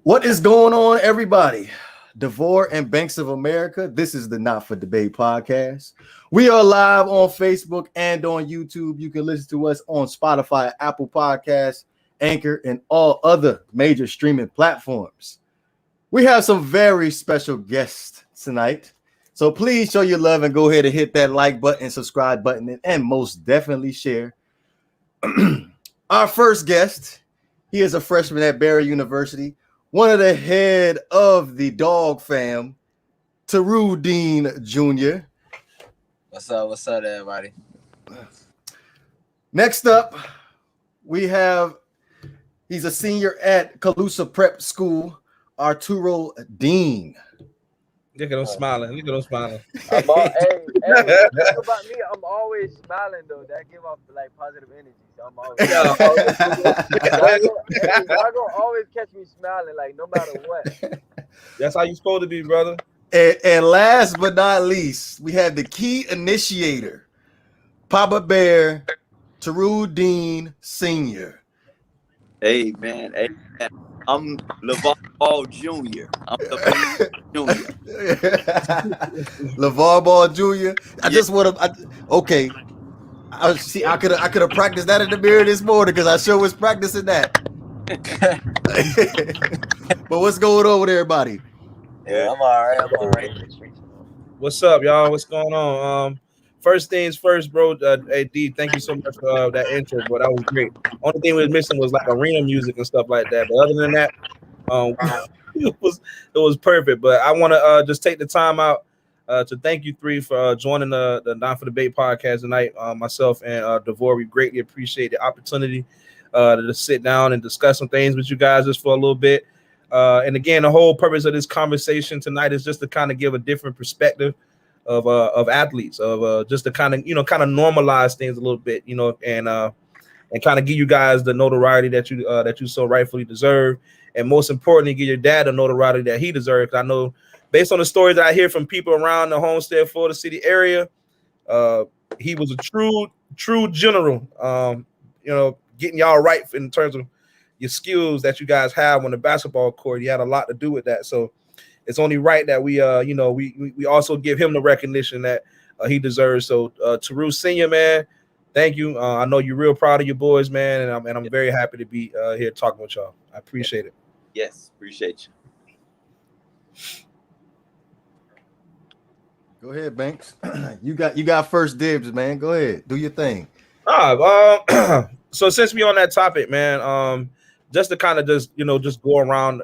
What is going on, everybody? DeVore and Banks of America. This is the Not for Debate podcast. We are live on Facebook and on YouTube. You can listen to us on Spotify, Apple Podcasts, Anchor, and all other major streaming platforms. We have some very special guests tonight. So please show your love and go ahead and hit that like button, subscribe button, and most definitely share. Our first guest, he is a freshman at Barry University. One of the head of the dog fam, Toru Dean Jr. What's up, everybody? Next up, we have, he's a senior at Calusa Prep School, Arturo Dean. Look at him smiling. Look at him smiling. Hey, about me, I'm always smiling though. That give off like positive energy. So I'm always y'all gonna always catch me smiling, like no matter what. That's how you supposed to be, brother. And last but not least, we have the key initiator, Papa Bear, Toru Dean Senior. Hey man. I'm LeVar Ball Jr. I'm LeVar Jr. LeVar Ball Jr. I just want to. Okay, I could have practiced that in the mirror this morning because I sure was practicing that. But what's going on with everybody? Yeah, I'm all right. What's up, y'all? What's going on? First things first, bro. Hey, D, thank you so much for that intro, bro. That was great. Only thing we was missing was like arena music and stuff like that. But other than that, it was perfect. But I want to just take the time out to thank you three for joining the Not for Debate podcast tonight. Myself and DeVore, we greatly appreciate the opportunity to sit down and discuss some things with you guys just for a little bit. And again, the whole purpose of this conversation tonight is just to kind of give a different perspective of athletes, of just to kind of normalize things a little bit, and kind of give you guys the notoriety that you so rightfully deserve, and most importantly, give your dad the notoriety that he deserves. I know, based on the stories that I hear from people around the Homestead, Florida City area, he was a true general. Getting y'all right in terms of your skills that you guys have on the basketball court. He had a lot to do with that, so it's only right that we also give him the recognition that he deserves. So, Toru Senior, man, thank you. I know you're real proud of your boys, man, and I'm very happy to be here talking with y'all. I appreciate it. Yes, appreciate you. Go ahead, Banks. You got first dibs, man. Go ahead, do your thing. So since we on that topic, man, just to kind of just go around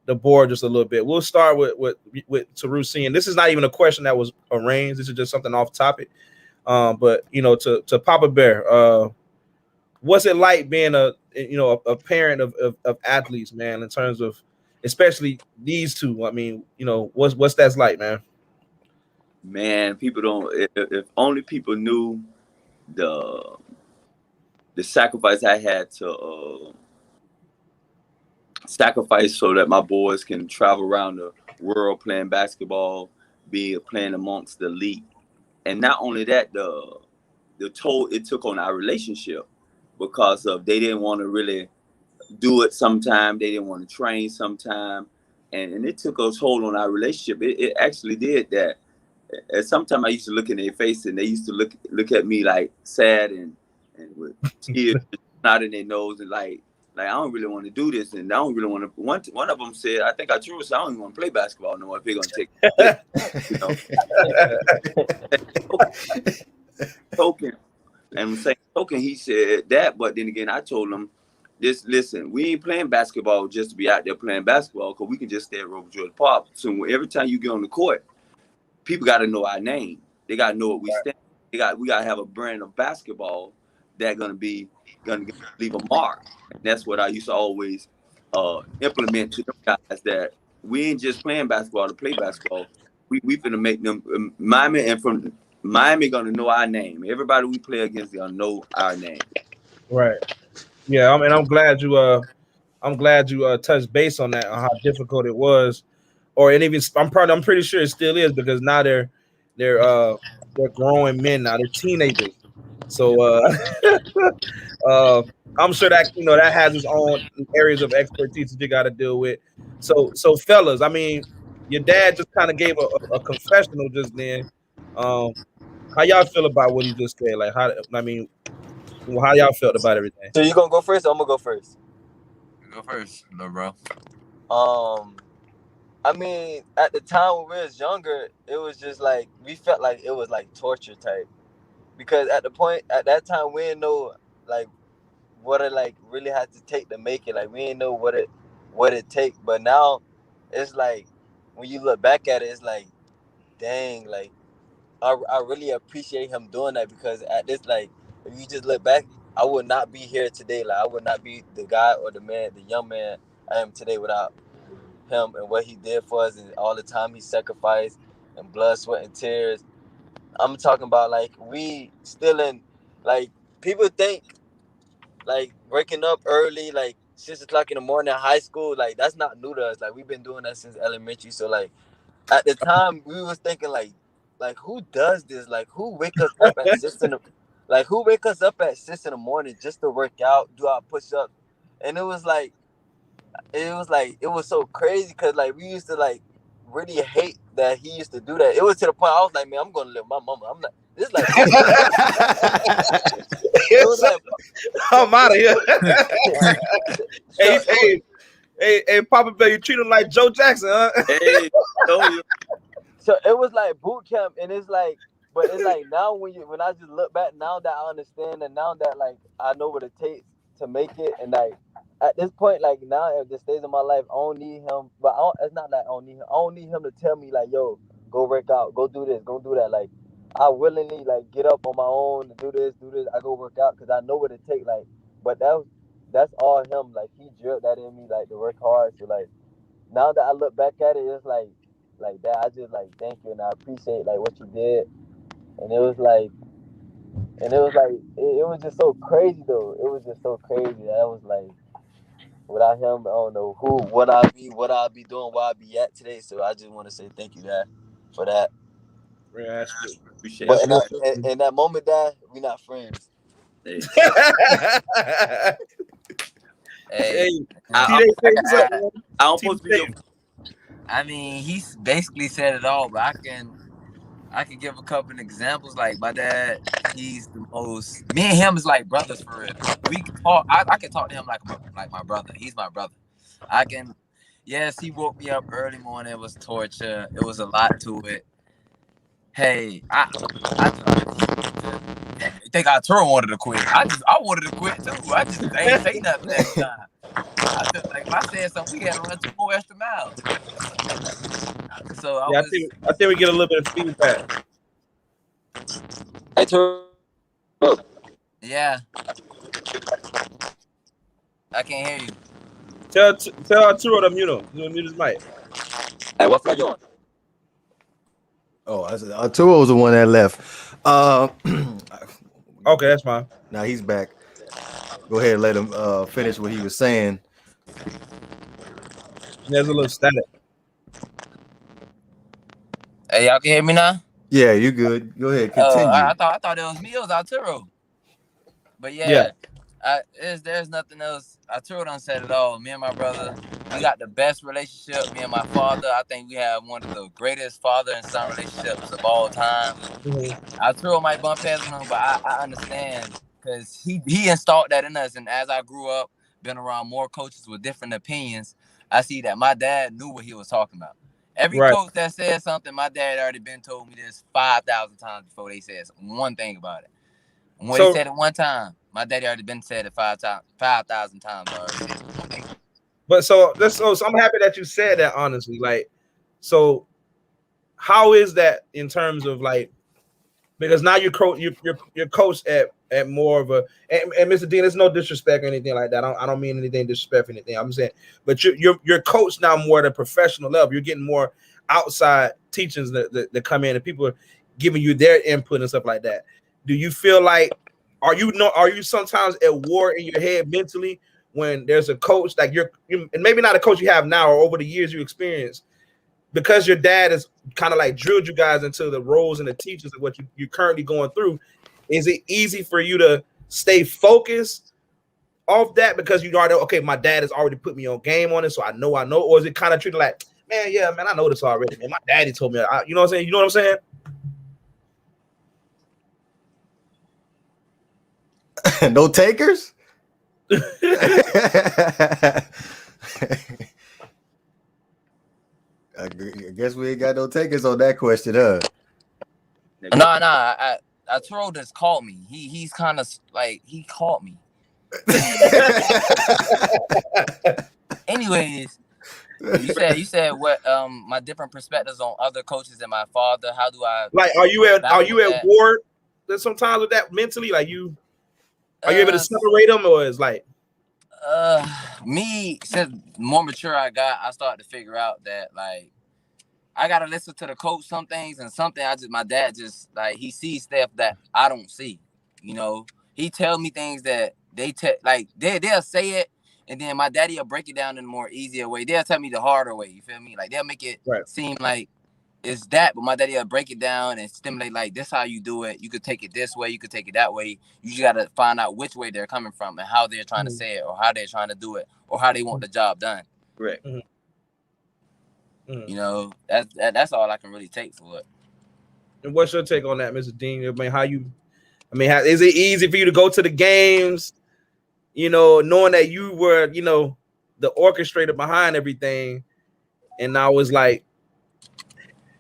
the board just a little bit. We'll start with Toru Senior. This is not even a question that was arranged. This is just something off topic. But to Papa Bear, what's it like being a parent of athletes, man, in terms of especially these two? I mean, what's that's like, man? Man, people don't. If only people knew the sacrifice I had to sacrifice so that my boys can travel around the world playing basketball, playing amongst the elite. And not only that, the toll it took on our relationship, because of they didn't want to really do it sometime, they didn't want to train sometime, and it took a toll on our relationship. It actually did that. And sometimes I used to look in their face and they used to look at me like sad and with tears out in their nose and like I don't really want to do this, and I don't really want to. One of them said, I think I truly said, I don't even want to play basketball no more if they're gonna take token. And saying token, he said that, but then again, I told him, listen, we ain't playing basketball just to be out there playing basketball, because we can just stay at Robert Jordan Park. So every time you get on the court, people got to know our name. They got to know what we stand. We got to have a brand of basketball that's gonna leave a mark. And that's what I used to always implement to them guys, that we ain't just playing basketball to play basketball. We finna make them Miami, and from Miami gonna know our name. Everybody we play against gonna know our name. Right. Yeah. I mean, I'm glad you touched base on that, on how difficult it was, I'm pretty sure it still is, because now they're growing men now. They're teenagers. So I'm sure that that has its own areas of expertise that you got to deal with. So fellas, I mean, your dad just kind of gave a confessional just then. How y'all feel about what he just said? Like, how y'all felt about everything? So you gonna go first? Or I'm gonna go first. Go first, little bro. I mean, at the time when we was younger, it was just like we felt like it was like torture type, because at that time we didn't know like what it like really had to take to make it. Like we didn't know what it take. But now it's like when you look back at it, it's like, dang, like I really appreciate him doing that, because at this, like, if you just look back, I would not be here today. Like I would not be the guy or the young man I am today without him and what he did for us and all the time he sacrificed and blood, sweat, and tears. I'm talking about like we still in, like, people think like waking up early, like 6 o'clock in the morning in high school, like that's not new to us. Like we've been doing that since elementary. So like at the time we was thinking like who does this? Like who wake us up at 6 in the morning just to work out, do our push-ups? And it was so crazy, because like we used to like really hate that he used to do that. It was to the point I was like, man, I'm gonna live my mama. I'm not. This is like. It was like, I'm out of here. Hey, Papa Bear, you treat him like Joe Jackson, huh? Hey, so it was like boot camp, and it's like, but it's like now when I just look back, now that I understand, and now that like I know what it takes to make it, and like at this point, like now at the stage of my life, I don't need him. But it's not like I don't need him. I don't need him to tell me like, yo, go work out, go do this, go do that. Like I willingly like get up on my own to do this. I go work out because I know what it takes. Like, but that's all him. Like he drilled that in me, like to work hard. So like now that I look back at it, it's like that. I just like thank you, and I appreciate like what you did. And it was like, it was just so crazy though. It was just so crazy. That was like, without him, I don't know what I'd be doing, where I'd be at today. So I just want to say thank you, Dad, for that. Yeah, appreciate But it. in that moment, Dad, we not friends. Hey. Hey, I don't supposed to be your... I mean, he's basically said it all, but I can give a couple of examples. Like my dad, he's the most. Me and him is like brothers for real. We can talk. I can talk to him like my brother. He's my brother. I can. Yes, he woke me up early morning. It was torture. It was a lot to it. Hey, I you think Arturo wanted to quit? I wanted to quit too. I just ain't say nothing that time. I just like if I said something, we had to run 2 more extra miles. So I think we get a little bit of feedback. Hey, Toru. Yeah. I can't hear you. Tell Arturo to mute him. He'll mute his mic. Hey, what's going on? Oh, I said Arturo was the one that left. Okay, that's fine. Now he's back. Go ahead and let him finish what he was saying. There's a little static. Hey, y'all can hear me now? Yeah, you good. Go ahead, continue. I thought it was me. It was Arturo. But yeah. There's nothing else. Arturo done said it all. Me and my brother, we got the best relationship. Me and my father, I think we have one of the greatest father and son relationships of all time. Mm-hmm. Arturo might bump heads with him, but I understand because he installed that in us. And as I grew up, been around more coaches with different opinions, I see that my dad knew what he was talking about. Every coach that said something, my dad already been told me this 5,000 times before they said one thing about it. And when he said it one time, my daddy already been said it 5,000 times already. But so I'm happy that you said that, honestly. Like, so how is that in terms of like, because now you're coached at more of a and Mr. Dean, there's no disrespect or anything like that. I don't mean anything disrespect or anything. I'm saying, but you're coached now more at a professional level. You're getting more outside teachings that come in and people are giving you their input and stuff like that. Do you feel like are you sometimes at war in your head mentally when there's a coach like you and maybe not a coach you have now or over the years you experience, because your dad has kind of like drilled you guys into the roles and the teachings of what you're currently going through? Is it easy for you to stay focused off that because you already okay, my dad has already put me on game on it, so I know, or is it kind of treated like, man, yeah, man, I know this already, man. My daddy told me, you know what I'm saying? You know what I'm saying? No takers? I guess we ain't got no takers on that question, huh? No, Arturo just called me. He's kind of like he called me. Anyways, you said what my different perspectives on other coaches and my father. How do I like? Are you at war? There's sometimes with that mentally, like you. Are you able to separate them, or is like? Me, since more mature I got, I started to figure out that like I gotta listen to the coach some things, and something my dad just like he sees stuff that I don't see. You know, he tell me things that they'll say it, and then my daddy will break it down in a more easier way. They'll tell me the harder way. You feel me? Like they'll make it seem like it's that, but my daddy will break it down and stimulate like this how you do it. You could take it this way, you could take it that way. You just gotta find out which way they're coming from and how they're trying to say it, or how they're trying to do it, or how they want the job done. Right. You know, that's all I can really take for it. And what's your take on that, Mr. Dean? I mean, is it easy for you to go to the games, you know, knowing that you were, you know, the orchestrator behind everything, and now it's like,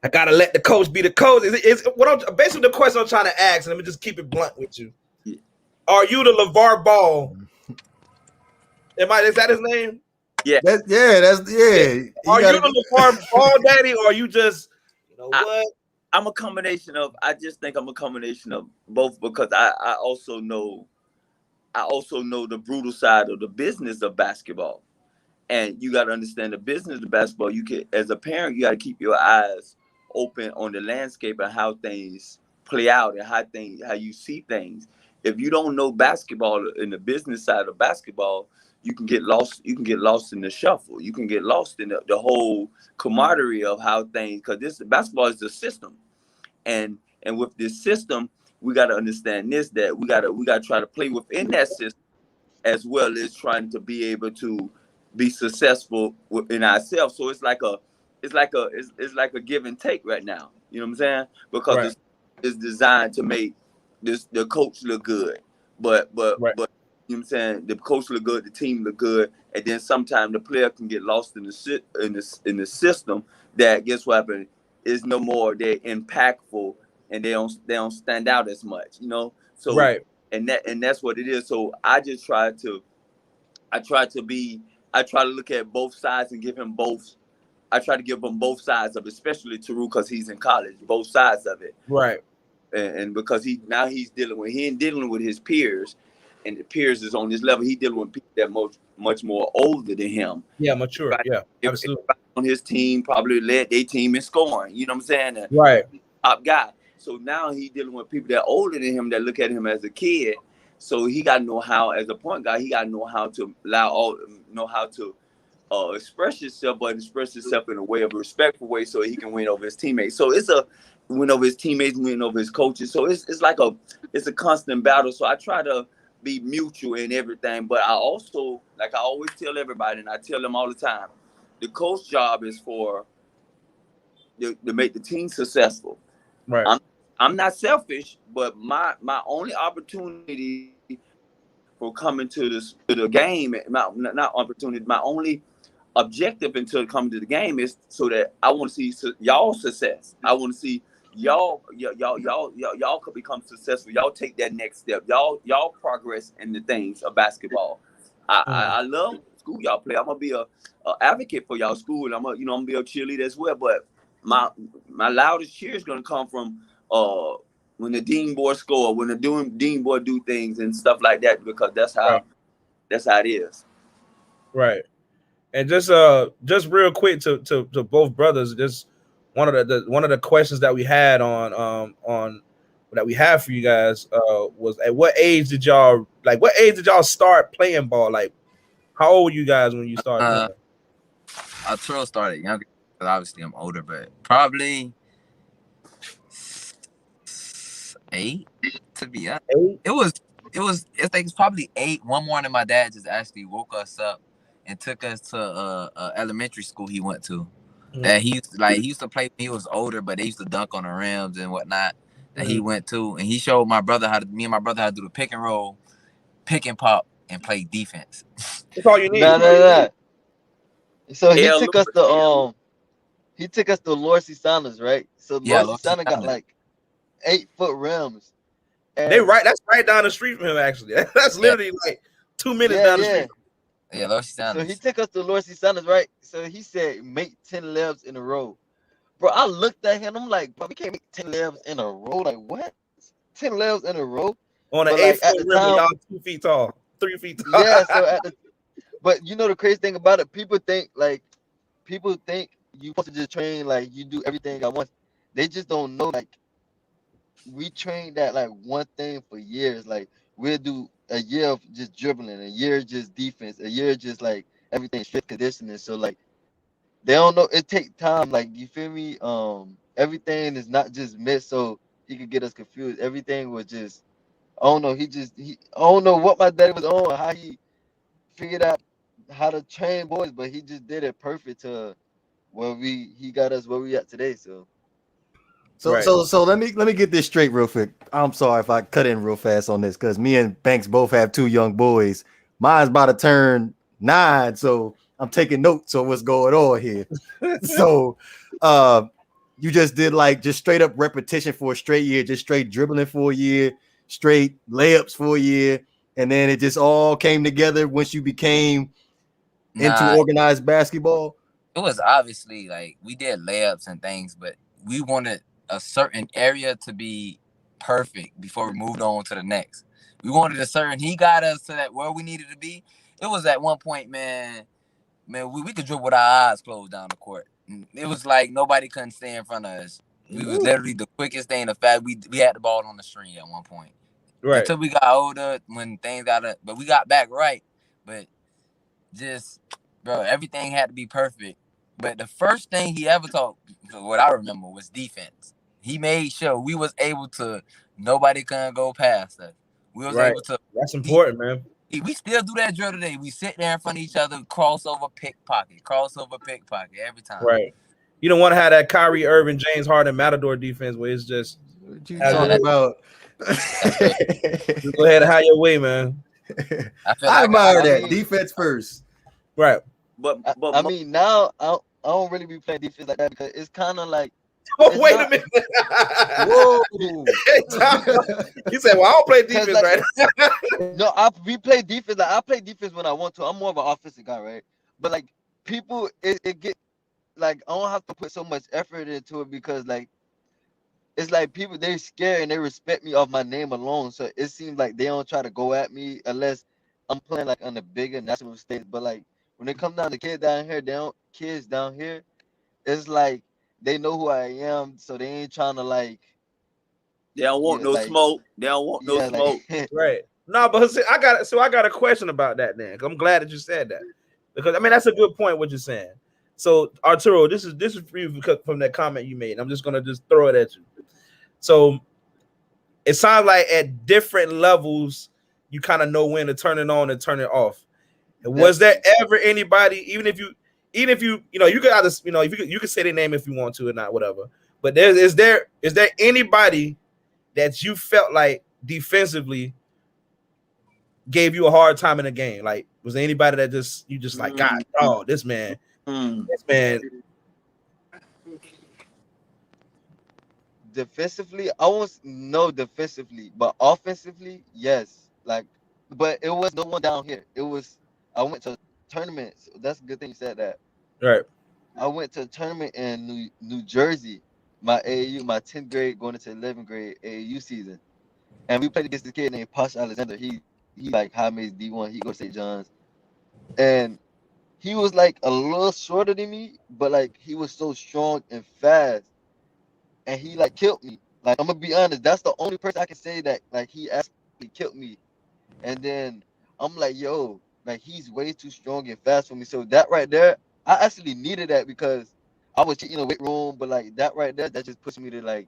I gotta let the coach be the coach. Basically the question I'm trying to ask, and let me just keep it blunt with you. Yeah. Are you the LeVar Ball? Is that his name? Yeah. That's Are you the LeVar Ball daddy, or are you just, you know what? I'm a combination of. I just think I'm a combination of both, because I also know the brutal side of the business of basketball, and you got to understand the business of basketball. You can, as a parent, you got to keep your eyes open on the landscape and how things play out and how you see things. If you don't know basketball in the business side of basketball, you can get lost. You can get lost in the shuffle. You can get lost in the whole camaraderie of how things. Because this basketball is the system, and with this system, we got to understand that we got to try to play within that system, as well as trying to be able to be successful in ourselves. So it's like a give and take right now. You know what I'm saying? Because it's designed to make the coach look good, but you know what I'm saying, the coach look good, the team look good, and then sometimes the player can get lost in the system. That guess what happened is no more they're impactful and they don't stand out as much. You know, so and that's what it is. So I try to look at both sides and give him both. I try to give him both sides of it, especially Toru, because he's in college, both sides of it. Right. And because he ain't dealing with his peers, and the peers is on this level. He dealing with people that much more older than him. Yeah, mature. Absolutely. On his team, probably led their team in scoring. You know what I'm saying? Right. Top guy. So now he dealing with people that older than him that look at him as a kid. So he got to know how, as a point guard, he got to know how to express himself, but express himself in a way of a respectful way, so he can win over his teammates. So it's a win over his teammates, win over his coaches. So it's a constant battle. So I try to be mutual in everything, but I also, like I always tell everybody, and I tell them all the time, the coach job is to make the team successful. Right. I'm not selfish, but my only opportunity for coming to the game, not opportunity, my only objective until coming to the game is so that I want to see y'all success. I want to see y'all could become successful. Y'all take that next step. Y'all progress in the things of basketball. I love school y'all play. I'm gonna be a advocate for y'all school, and I'm gonna be a cheerleader as well. But my loudest cheer is gonna come from when the Dean boy score, when the Dean boy do things and stuff like that, because that's how it is. Right. And just real quick to both brothers, just one of the questions that we had on that we have for you guys was, at what age did y'all start playing ball? Like, how old were you guys when you started playing? Arturo started younger, because obviously I'm older, but probably 8 to be honest. I think it's probably 8. One morning, my dad just actually woke us up and took us to elementary school he went to. That he used to play when he was older, but they used to dunk on the rims and whatnot. That he went to, and he showed me and my brother how to do the pick and roll, pick and pop, and play defense. That's all you need. Nah. So he Hell, took us to Lorcy Saunders, right? So Lorcy Saunders got like 8-foot rims. And That's right down the street from him, actually. That's literally like 2 minutes down the street. Yeah, Lorcy Saunders. So he took us to Lorcy Saunders, right? So he said, make 10 layups in a row. Bro, I looked at him, I'm like, bro, we can't make 10 layups in a row. Like, what? 10 layups in a row? On an 8-foot rim, y'all 2 feet tall, 3 feet tall. Yeah, so but you know the crazy thing about it, people think you supposed to just train like you do everything at once. They just don't know, like, we trained that like one thing for years. Like, we'll do a year of just dribbling, a year just defense, a year just like everything strength conditioning. So like they don't know, it take time. Like, you feel me? Everything is not just missed so he could get us confused. Everything was just, I don't know. I don't know what my daddy was on, how he figured out how to train boys, but he just did it perfect to where he got us where we at today. So let me get this straight real quick. I'm sorry if I cut in real fast on this because me and Banks both have 2 young boys. Mine's about to turn 9, so I'm taking notes on what's going on here. So you just did like just straight up repetition for a straight year, just straight dribbling for a year, straight layups for a year, and then it just all came together once you became into organized basketball? It was obviously like we did layups and things, but we wanted a certain area to be perfect before we moved on to the next. We wanted he got us to that where we needed to be. It was at one point, man, we could dribble with our eyes closed down the court. It was like nobody couldn't stay in front of us. We was literally the quickest thing. The fact we had the ball on the string at one point. Right. Until we got older, when things but we got back right. But just, bro, everything had to be perfect. But the first thing he ever taught, what I remember, was defense. He made sure we was able to, nobody couldn't go past us. We was able to. That's important, man. We still do that drill today. We sit there in front of each other, crossover, pickpocket every time. Right. You don't want to have that Kyrie Irving, James Harden, Matador defense where it's just. What you talking about? Just go ahead and have your way, man. I admire that. Defense first. Right. But I mean, now I don't really be playing defense like that because it's kind of like. Oh, wait a minute. Whoa. You said, well, I don't play defense, like, right? No, we play defense. Like, I play defense when I want to. I'm more of an offensive guy, right? But like people, it get like I don't have to put so much effort into it because like it's like people, they're scared and they respect me off my name alone. So it seems like they don't try to go at me unless I'm playing like on the bigger national stage. But like when it comes down to kids down here, it's like they know who I am, so they ain't trying to like. They don't want no smoke. They don't want no smoke. Like, right. No, but I got a question about that. Then I'm glad that you said that because I mean that's a good point what you're saying. So Arturo, this is for you from that comment you made. I'm just gonna throw it at you. So it sounds like at different levels you kind of know when to turn it on and turn it off. And was there ever anybody, even if you you could either you could say their name if you want to or not, whatever. But is there anybody that you felt like defensively gave you a hard time in the game? Like, was there anybody that you just like, God, oh, this man. Defensively, I was no defensively, but offensively, yes. Like, but it was no one down here. I went to tournaments. That's a good thing you said that. Right. I went to a tournament in New Jersey, my AAU, my 10th grade going into 11th grade AAU season, and we played against this kid named Posh Alexander. He like high mates D1. He goes to St. John's, and he was like a little shorter than me, but like he was so strong and fast, and he like killed me. Like, I'm gonna be honest, that's the only person I can say that like he actually killed me. And then I'm like, yo, like he's way too strong and fast for me. So that right there, I actually needed that because I was cheating in the weight room, but like that right there, that just pushed me to like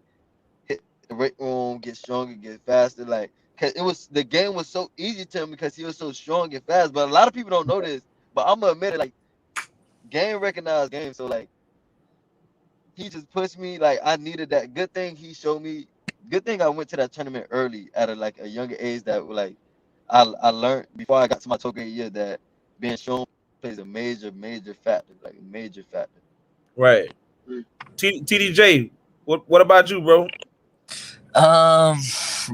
hit the weight room, get stronger, get faster. Like Cause the game was so easy to him because he was so strong and fast. But a lot of people don't know this. But I'm gonna admit it, like game recognized game. So like he just pushed me. Like I needed that. Good thing he showed me. Good thing I went to that tournament early at a younger age. That like I learned before I got to my 12th grade year that being shown plays a major factor. Like a major factor. Right. TDJ, what about you, bro?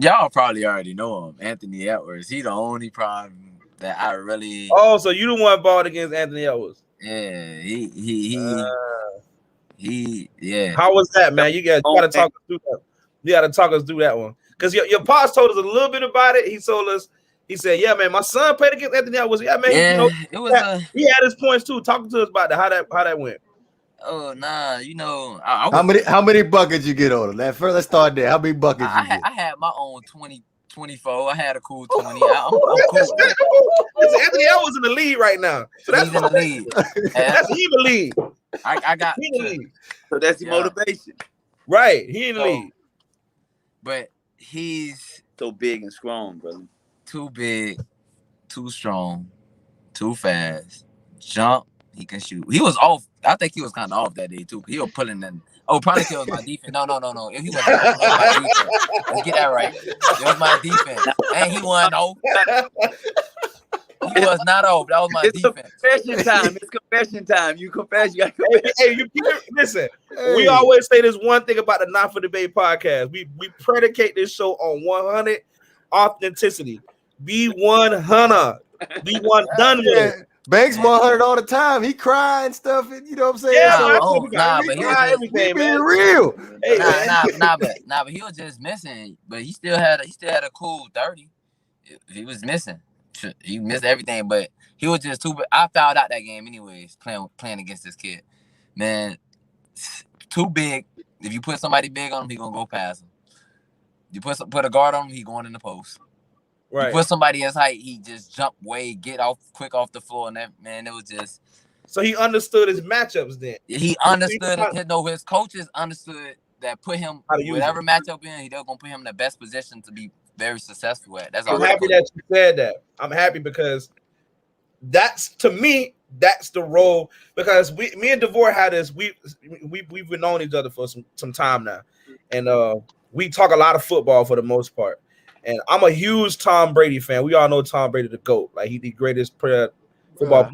Y'all probably already know him, Anthony Edwards. He the only problem that I really. Oh, so you the one balled against Anthony Edwards? Yeah, yeah. How was that, man? You gotta talk us through that. You gotta talk us through that one, because your pops told us a little bit about it. He told us, he said, "Yeah, man, my son played against Anthony Edwards. Yeah, man, Yeah, you know, it was he had his points too. Talk to us about that. How that went." Oh nah, you know, how many buckets you get on him? Let's start there. How many buckets you get? I had my own 24. I had a cool 20. I'm cool. Listen, Anthony Edwards in the lead right now. So that's He's in the lead. That's he in the lead. I got he in the lead. So that's the motivation. Right, he in the lead. But he's so big and strong, brother. Too big, too strong, too fast. Jump, he can shoot. He was off. I think he was kind of off that day too. He was pulling them. Oh, probably it was my defense. No. He was my defense. Let's get that right. It was my defense, and he wasn't off. He was not off. That was my defense. Confession time. It's confession time. You confess. You got confess. Hey, listen. Hey. We always say this one thing about the Not for Debate podcast. We predicate this show on 100 authenticity. Be 100. Be one done with it. Banks 100 all the time. He cry and stuff. And, you know what I'm saying? Yeah, but he was everything, being real. Hey, but he was just missing. But he still had a cool 30. He was missing. He missed everything, but he was just too. I fouled out that game anyways. Playing against this kid, man, too big. If you put somebody big on him, he gonna go past him. You put a guard on him, he going in the post. Right. You put somebody his height, he just jump get off quick off the floor, and that man, it was just. So he understood his matchups then. He understood it. No, his coaches understood that put him whatever matchup in, they're gonna put him in the best position to be very successful at. That's all. I'm happy that you said that. I'm happy because that's, to me, that's the role. Because me and DeVore had this. We've been knowing each other for some time now, and we talk a lot of football for the most part. And I'm a huge Tom Brady fan. We all know Tom Brady the GOAT. Like, he the greatest football.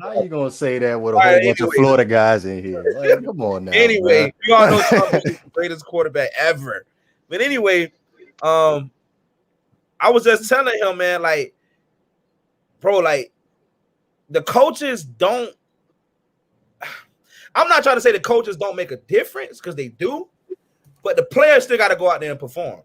How you gonna say that with a whole bunch of Florida guys in here? Like, come on now. Anyway, we all know Tom Brady's the greatest quarterback ever. But anyway, I was just telling him, man, like, bro, like, the coaches don't. I'm not trying to say the coaches don't make a difference, because they do, but the players still got to go out there and perform.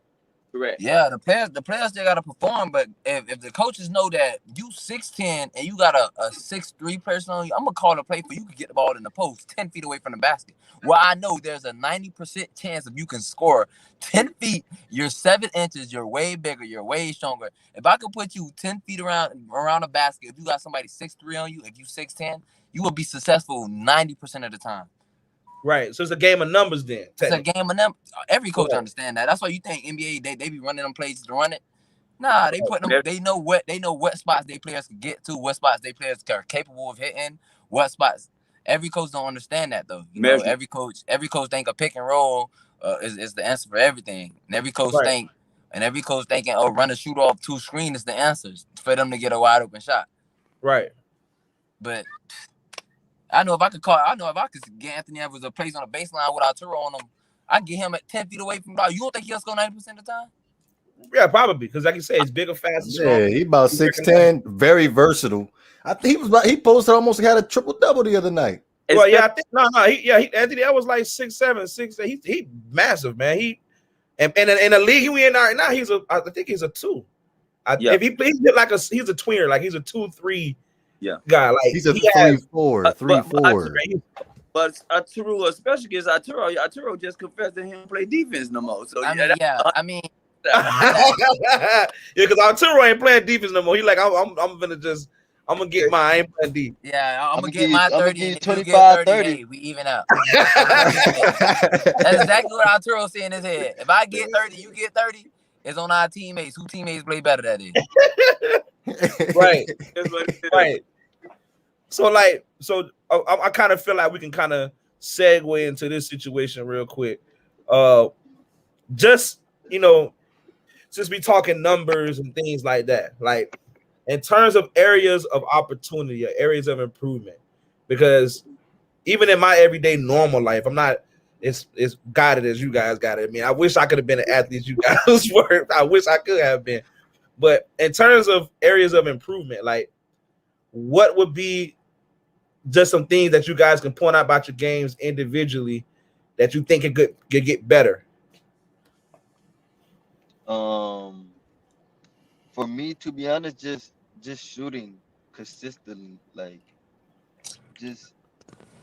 Correct. Yeah, the players still got to perform, but if the coaches know that you 6'10" and you got a 6'3" person on you, I'm gonna call a play for you to get the ball in the post 10 feet away from the basket. Well, I know there's a 90% chance if you can score 10 feet, you're 7 inches, you're way bigger, you're way stronger. If I could put you 10 feet around a basket, if you got somebody 6'3" on you, if you 6'10", you will be successful 90% of the time. Right, so it's a game of numbers then. It's a game of numbers. Every coach understand that. That's why you think NBA they be running them plays to run it. Nah, they put them. They know what spots they players can get to, what spots they players are capable of hitting, what spots. Every coach don't understand that though. You know, every coach think a pick and roll is the answer for everything, and every coach thinking, run a shoot off 2 screen is the answers for them to get a wide open shot. Right, but. I know if I could get Anthony Edwards a place on a baseline with Arturo on him, I get him at 10 feet away from the ball. You don't think he'll score 90% of the time? Yeah, probably, because like you say, he's bigger, fast, and strong. Yeah, he about 6'10", very versatile. I think he posted almost had a triple-double the other night. Well, yeah, I think Anthony Edwards like 6'7", 6'8". He massive, man. And in the league we in right now, I think he's a 2. If he plays like he's a tweener, like he's a 2-3. Yeah, guy, like he's a 3-4, 3-4. But Arturo, especially against Arturo just confessed that he don't play defense no more. So because Arturo ain't playing defense no more. He like I'm gonna get mine. I ain't playing deep. Yeah, I'm gonna get my 30. 25, 30. We even out. That's exactly what Arturo said in his head. If I get 30, you get 30. It's on our teammates. Who teammates play better that day? Right. That's what it is. Right. So I kind of feel like we can kind of segue into this situation real quick. Just since we talking numbers and things like that, like in terms of areas of opportunity or areas of improvement, because even in my everyday normal life, I'm not as guided as you guys got it. I mean, I wish I could have been an athlete as you guys were. I wish I could have been. But in terms of areas of improvement, like what would be just some things that you guys can point out about your games individually that you think it could get better? For me, to be honest, just shooting consistently, like just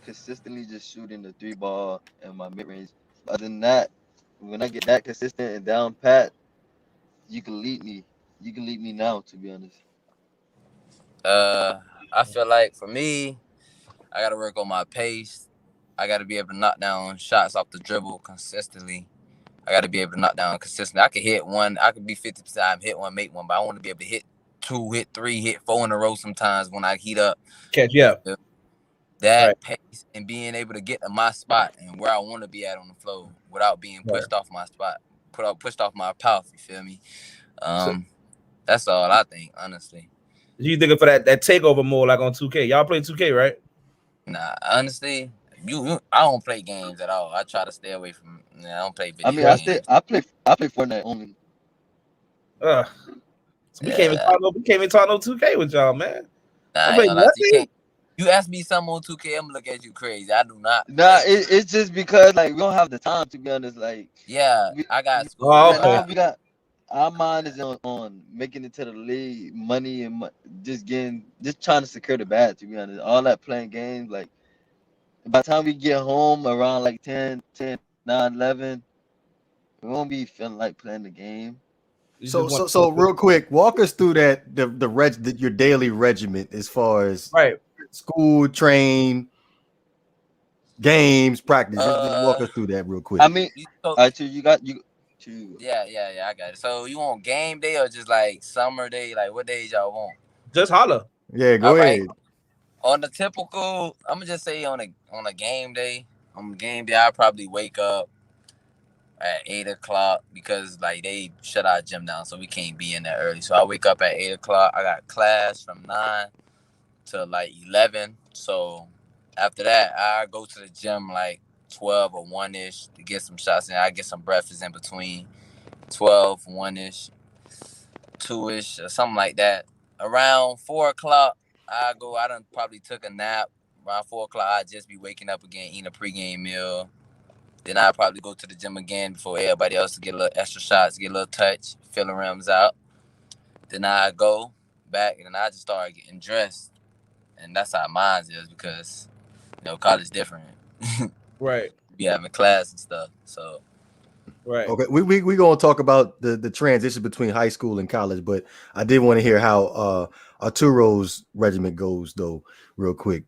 consistently just shooting the 3-ball and my mid range. Other than that, when I get that consistent and down pat, you can lead me. You can lead me now, to be honest. I feel like for me, I gotta work on my pace. I gotta be able to knock down shots off the dribble consistently. I gotta be able to knock down consistently. I could hit one. I could be 50%. Hit one, make one, but I want to be able to hit 2, hit 3, hit 4 in a row sometimes when I heat up. Catch, yeah. That pace and being able to get to my spot and where I want to be at on the floor without being pushed off my spot, pushed off my path. You feel me? That's all I think, honestly. You thinking for that takeover mode like on 2K? Y'all play 2K, right? Nah, honestly, I don't play games at all. I try to stay away from. I don't play video games. I play Fortnite only. So we can't even talk no 2K with y'all, man. Nah, you ask me something on 2K, I'm gonna look at you crazy. I do not. Nah, it's just because like we don't have the time, to be honest. Like I got school. We got our mind is on making it to the league, money and just trying to secure the bag. To be honest, all that playing games, like by the time we get home around like 10, 9, 11, we won't be feeling like playing the game. So real quick, walk us through your daily regiment as far as school, train, games, practice. Just walk us through that real quick. I mean, you got. Yeah, I got it. So you want game day or just like summer day? Like what days y'all want? Just holler. Yeah, go ahead. On the typical, I'm gonna just say on a game day. On game day, I probably wake up at 8:00 because like they shut our gym down, so we can't be in there early. So I wake up at 8:00. I got class from 9 to like 11. So after that, I go to the gym like 12 or 1-ish to get some shots in. I get some breakfast in between 12, 1-ish, 2-ish, or something like that. Around 4:00, I done probably took a nap. Around 4:00, I just be waking up again, eating a pregame meal. Then I probably go to the gym again before everybody else to get a little extra shots, get a little touch, filling rims out. Then I go back and I just start getting dressed. And that's how mine is because, college is different. Right. Be having class and stuff. So. Right. Okay. We gonna talk about the transition between high school and college, but I did want to hear how Arturo's regiment goes though, real quick.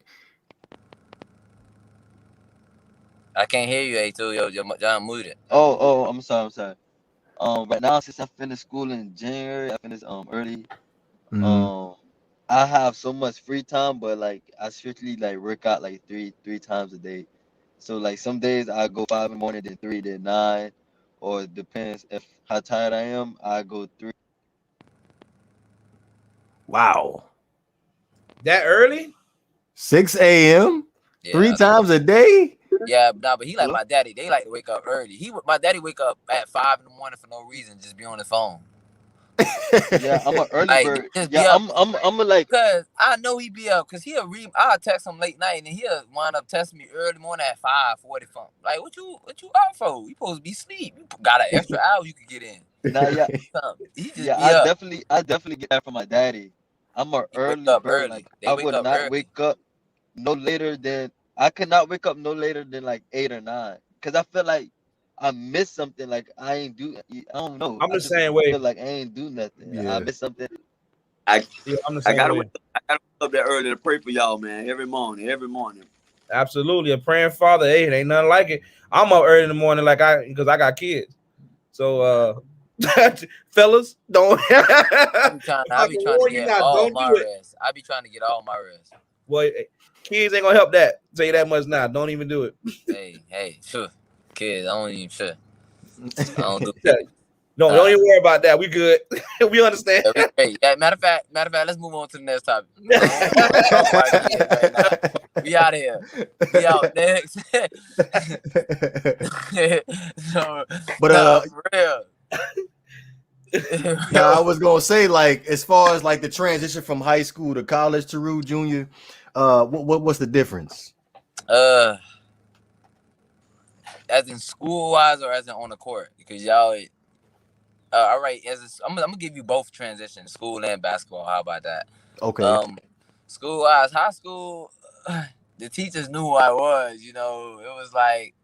I can't hear you, A2. You're muted. Oh, I'm sorry. Right now, since I finished school in January, I finished early. Mm-hmm. I have so much free time, but like I strictly like work out like three times a day. So like some days I go 5 in the morning, then 3, then 9, or it depends if how tired I am. I go 3. Wow. That early? 6 a.m. 3 times a day? Yeah, but he like my daddy. They like to wake up early. My daddy wake up at 5 in the morning for no reason, just be on his phone. Yeah, I'm an early bird. Yeah, I'm a like because I know he be up because I'll text him late night and he'll wind up texting me early morning at 5:40. Like what you out for? You supposed to be asleep. You got an extra hour you could get in. Nah, yeah. I definitely get that from my daddy. I'm an early bird. Early. Like I would not wake up no later than I could not wake up no later than like 8 or 9 because I feel like I missed something. Like I don't know. I'm the same way. I feel like I ain't do nothing. Yeah. I missed something. I'm the same way. I gotta wake up that early to pray for y'all, man. Every morning. Absolutely, a praying father. Hey, it ain't nothing like it. I'm up early in the morning, because I got kids. So Fellas, don't. I be trying to get all my rest. I be trying to get all my rest. Well, kids ain't gonna help that. Tell you that much now. Don't even do it. Hey, sure. Kids, I don't even sure. I don't do it. Don't even worry about that. We good. We understand. Yeah, matter of fact, let's move on to the next topic. Right, we out here. We out next. For real. Now I was gonna say, like, as far as like the transition from high school to college, Toru Jr., what's the difference? As in school wise or as in on the court? Because y'all, all right. I'm gonna give you both transitions, school and basketball. How about that? Okay. School wise, high school, the teachers knew who I was. You know, it was like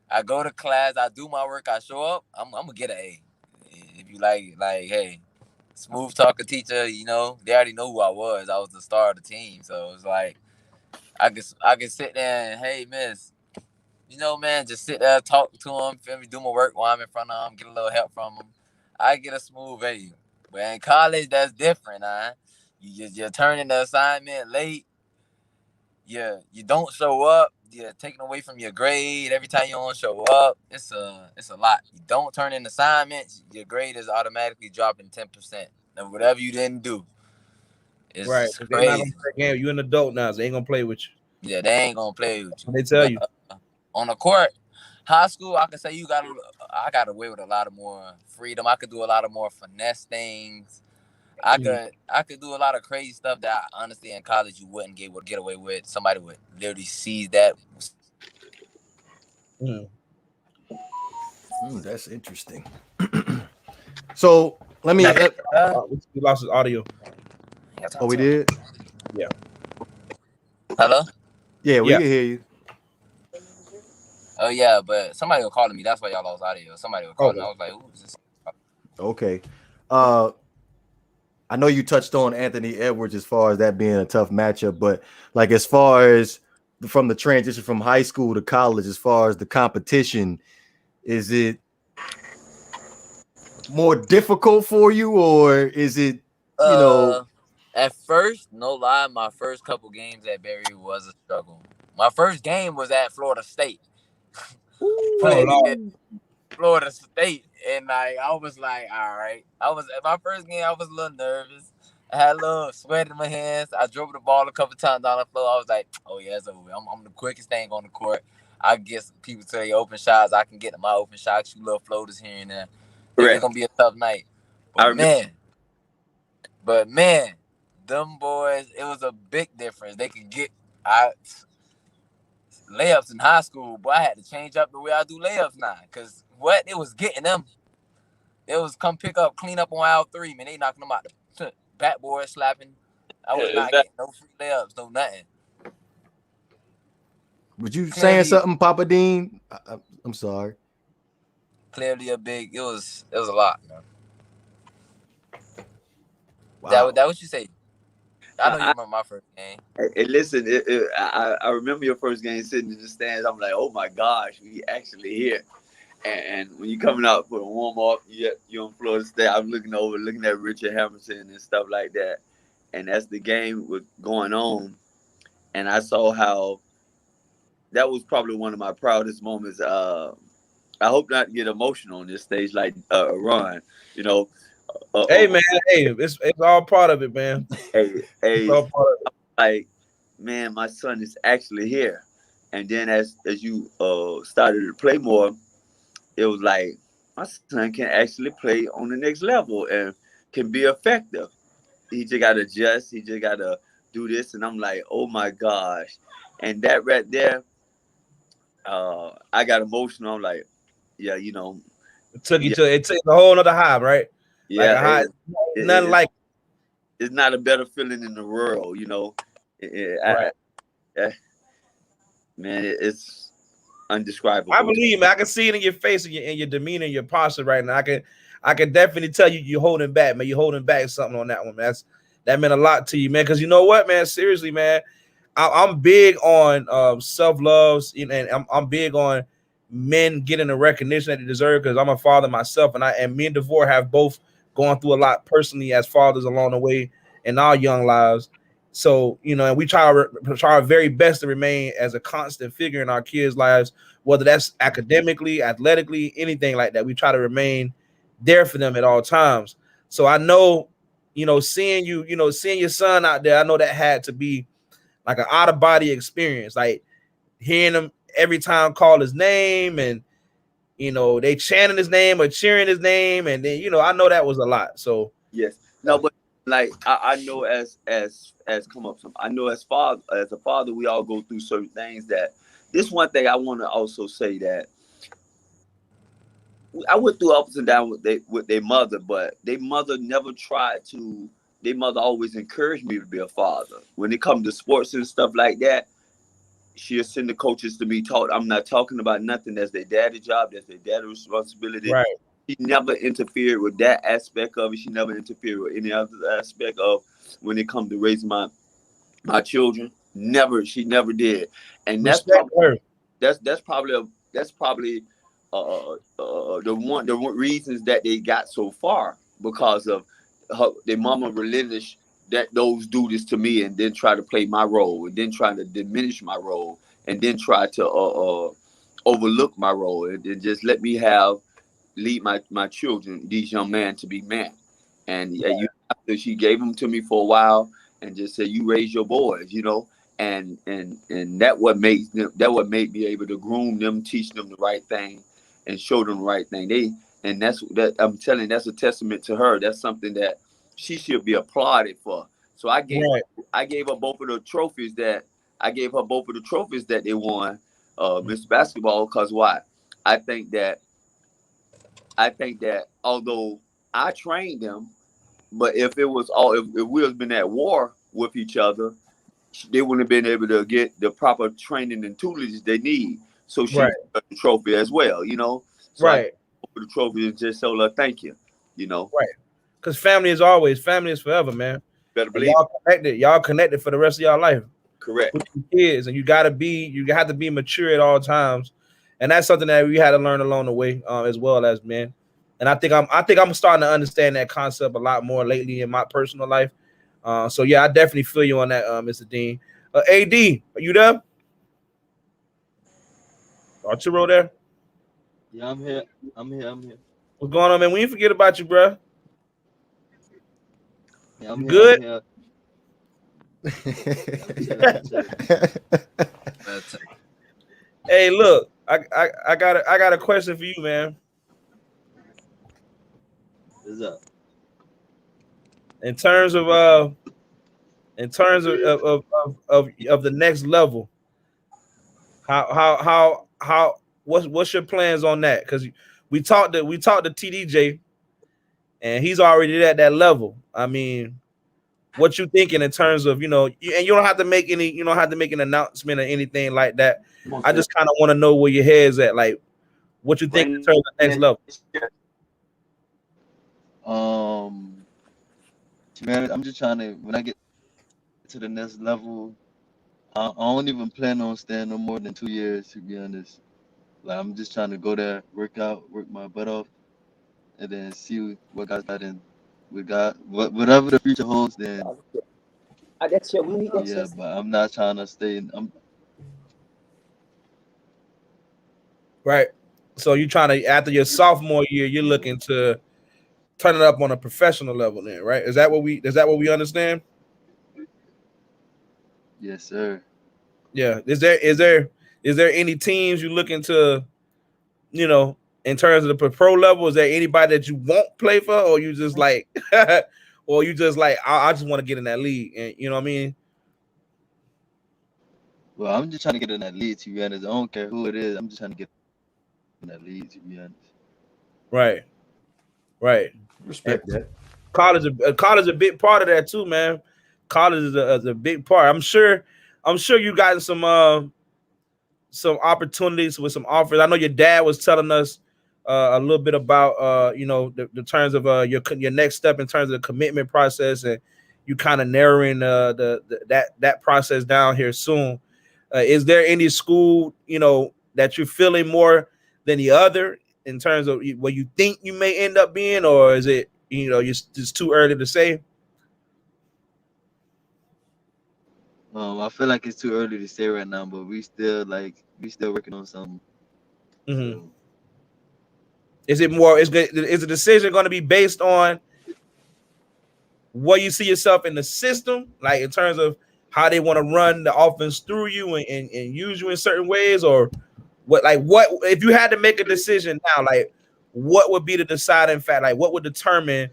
I go to class, I do my work, I show up, I'm gonna get an A. If you like, hey, smooth talker teacher, you know, they already know who I was. I was the star of the team, so it was like I could sit there and, hey, miss, you know, man, just sit there, talk to him, feel me, do my work while I'm in front of him, get a little help from him. I get a smooth A. But in college, that's different, huh? You're turning the assignment late. You don't show up. You're taken away from your grade every time you don't show up. It's a lot. You don't turn in assignments, your grade is automatically dropping 10%. And whatever you didn't do, it's right. They're not gonna play game. You're an adult now, so they ain't gonna play with you. Yeah, they ain't gonna play with you. They tell you on the court. High school, I can say I got away with a lot of more freedom. I could do a lot of more finesse things. I could do a lot of crazy stuff that honestly in college you wouldn't get away with. Somebody would literally seize that. That's interesting. So let me. We lost his audio. Oh, we did. Yeah. Hello. Yeah, we can hear you. Oh yeah, but somebody was calling me. That's why y'all lost audio. Somebody was calling me. I was like, "Who's this?" Okay. I know you touched on Anthony Edwards as far as that being a tough matchup, but like as far as from the transition from high school to college, as far as the competition, is it more difficult for you, or is it, you know? At first, no lie, my first couple games at Berry was a struggle. My first game was at Florida State. Florida State, and like I was like, all right. My first game, I was a little nervous. I had a little sweat in my hands. I drove the ball a couple times down the floor. I was like, oh yeah, it's over. I'm the quickest thing on the court. I get people to their open shots. I can get to my open shots, shoot little floaters here and there. It's gonna be a tough night. But man, them boys, it was a big difference. They could get layups in high school, but I had to change up the way I do layups now. Cause what it was getting them, it was come pick up, clean up on aisle 3, man. They knocking them out the backboard slapping. I was not getting no free layups, no nothing. Was you saying something, Papa Dean? I'm sorry. Clearly a big. It was a lot, man. Wow. That what you say? I know you remember my first game. Hey, listen, I remember your first game sitting in the stands. I'm like, oh my gosh, we actually here. And when you're coming out for a warm up, you're on Florida State. I'm looking at Richard Hamilton and stuff like that. And as the game was going on, and I saw how that was probably one of my proudest moments. I hope not to get emotional on this stage like Ron, you know. Hey man, it's all part of it, man. Hey, it's all part of it. Like, man, my son is actually here. And then as you started to play more, it was like my son can actually play on the next level and can be effective. He just got to adjust. He just got to do this. And I'm like, oh my gosh. And that right there, I got emotional. I'm like, yeah, you know. It took a whole other high, right? Yeah. Like a high, nothing like it. It's not a better feeling in the world, you know. Man, it's undescribable. I believe, man. I can see it in your face and your demeanor and your posture right now. I can definitely tell you're holding back, man. You're holding back something on that one, man. That meant a lot to you, man. Because you know what, man? Seriously, man. I'm big on self-love, and I'm big on men getting the recognition that they deserve, because I'm a father myself, and me and DeVore have both gone through a lot personally as fathers along the way in our young lives. So, you know, and we try our very best to remain as a constant figure in our kids' lives, whether that's academically, athletically, anything like that. We try to remain there for them at all times. So I know, you know, seeing your son out there, I know that had to be like an out of body experience, like hearing him every time call his name, and you know they chanting his name or cheering his name, and then, you know, I know that was a lot. So yes, no, but like I know as come up some, I know as a father, we all go through certain things. That this one thing I want to also say, that I went through ups and downs with their mother, but their mother never tried to. Their mother always encouraged me to be a father. When it comes to sports and stuff like that, she'll send the coaches to me. I'm not talking about nothing. That's their daddy's job. That's their daddy's responsibility. right. She never interfered with that aspect of it. She never interfered with any other aspect of when it comes to raising my children. Never. She never did. And that's probably the one reasons that they got so far, because of their mama relinquish that those do this to me, and then try to play my role, and then try to diminish my role, and then try to overlook my role, and then just let me lead my children, these young men, to be men. And after she gave them to me for a while, and just said, you raise your boys, you know, and that what made me able to groom them, teach them the right thing, and show them the right thing. I'm telling you, that's a testament to her. That's something that she should be applauded for. So I gave her both of the trophies that they won, Mr. Basketball, because why? I think that although I trained them, but if we was been at war with each other, they wouldn't have been able to get the proper training and tutelage they need. So she got the trophy as well, you know. So I the trophy and just tell her thank you, you know. Right. Because family is forever, man. Better believe y'all connected for the rest of y'all life. Correct. With your kids, and you have to be mature at all times, and that's something that we had to learn along the way, as well as men. And I think I'm starting to understand that concept a lot more lately in my personal life. So yeah, I definitely feel you on that, Mr. Dean. AD, are you there? Arturo there? Yeah, I'm here. What's going on, man? We didn't forget about you, bro. Yeah, I'm good. Here. Hey, look, I got a question for you, man. What's up? In terms of the next level, what's your plans on that? Because we talked to TDJ, and he's already at that level. I mean, what you thinking in terms of, and you don't have to make an announcement or anything like that. I just kind of want to know where your head's at, like what you think in terms of the next level. Man, I'm just trying to, when I get to the next level, I don't even plan on staying no more than 2 years, to be honest. Like, I'm just trying to go there, work my butt off, and then see what God's got in. We got whatever the future holds. Then yeah, but I'm not trying to stay. Right. So you're trying to, after your sophomore year, you're looking to turn it up on a professional level, then, right? Is that what we understand? Yes, sir. Yeah. Is there any teams you looking to, in terms of the pro level? Is there anybody that you won't play for, or you just like, I just want to get in that league, and you know what I mean? Well, I'm just trying to get in that league, to be honest. I don't care who it is. I'm just trying to get in that league, to be honest. Right. Respect that. College is a big part of that too, man. College is a big part. I'm sure you got some opportunities with some offers. I know your dad was telling us a little bit about the terms of your next step in terms of the commitment process, and you kind of narrowing that process down here soon. Is there any school that you're feeling more than the other in terms of what you think you may end up being, or is it it's too early to say? I feel like it's too early to say right now, but we still working on something. Mm-hmm. So. Is the decision going to be based on where you see yourself in the system, like in terms of how they want to run the offense through you and use you in certain ways, or what if you had to make a decision now, like what would be the deciding fact? Like what would determine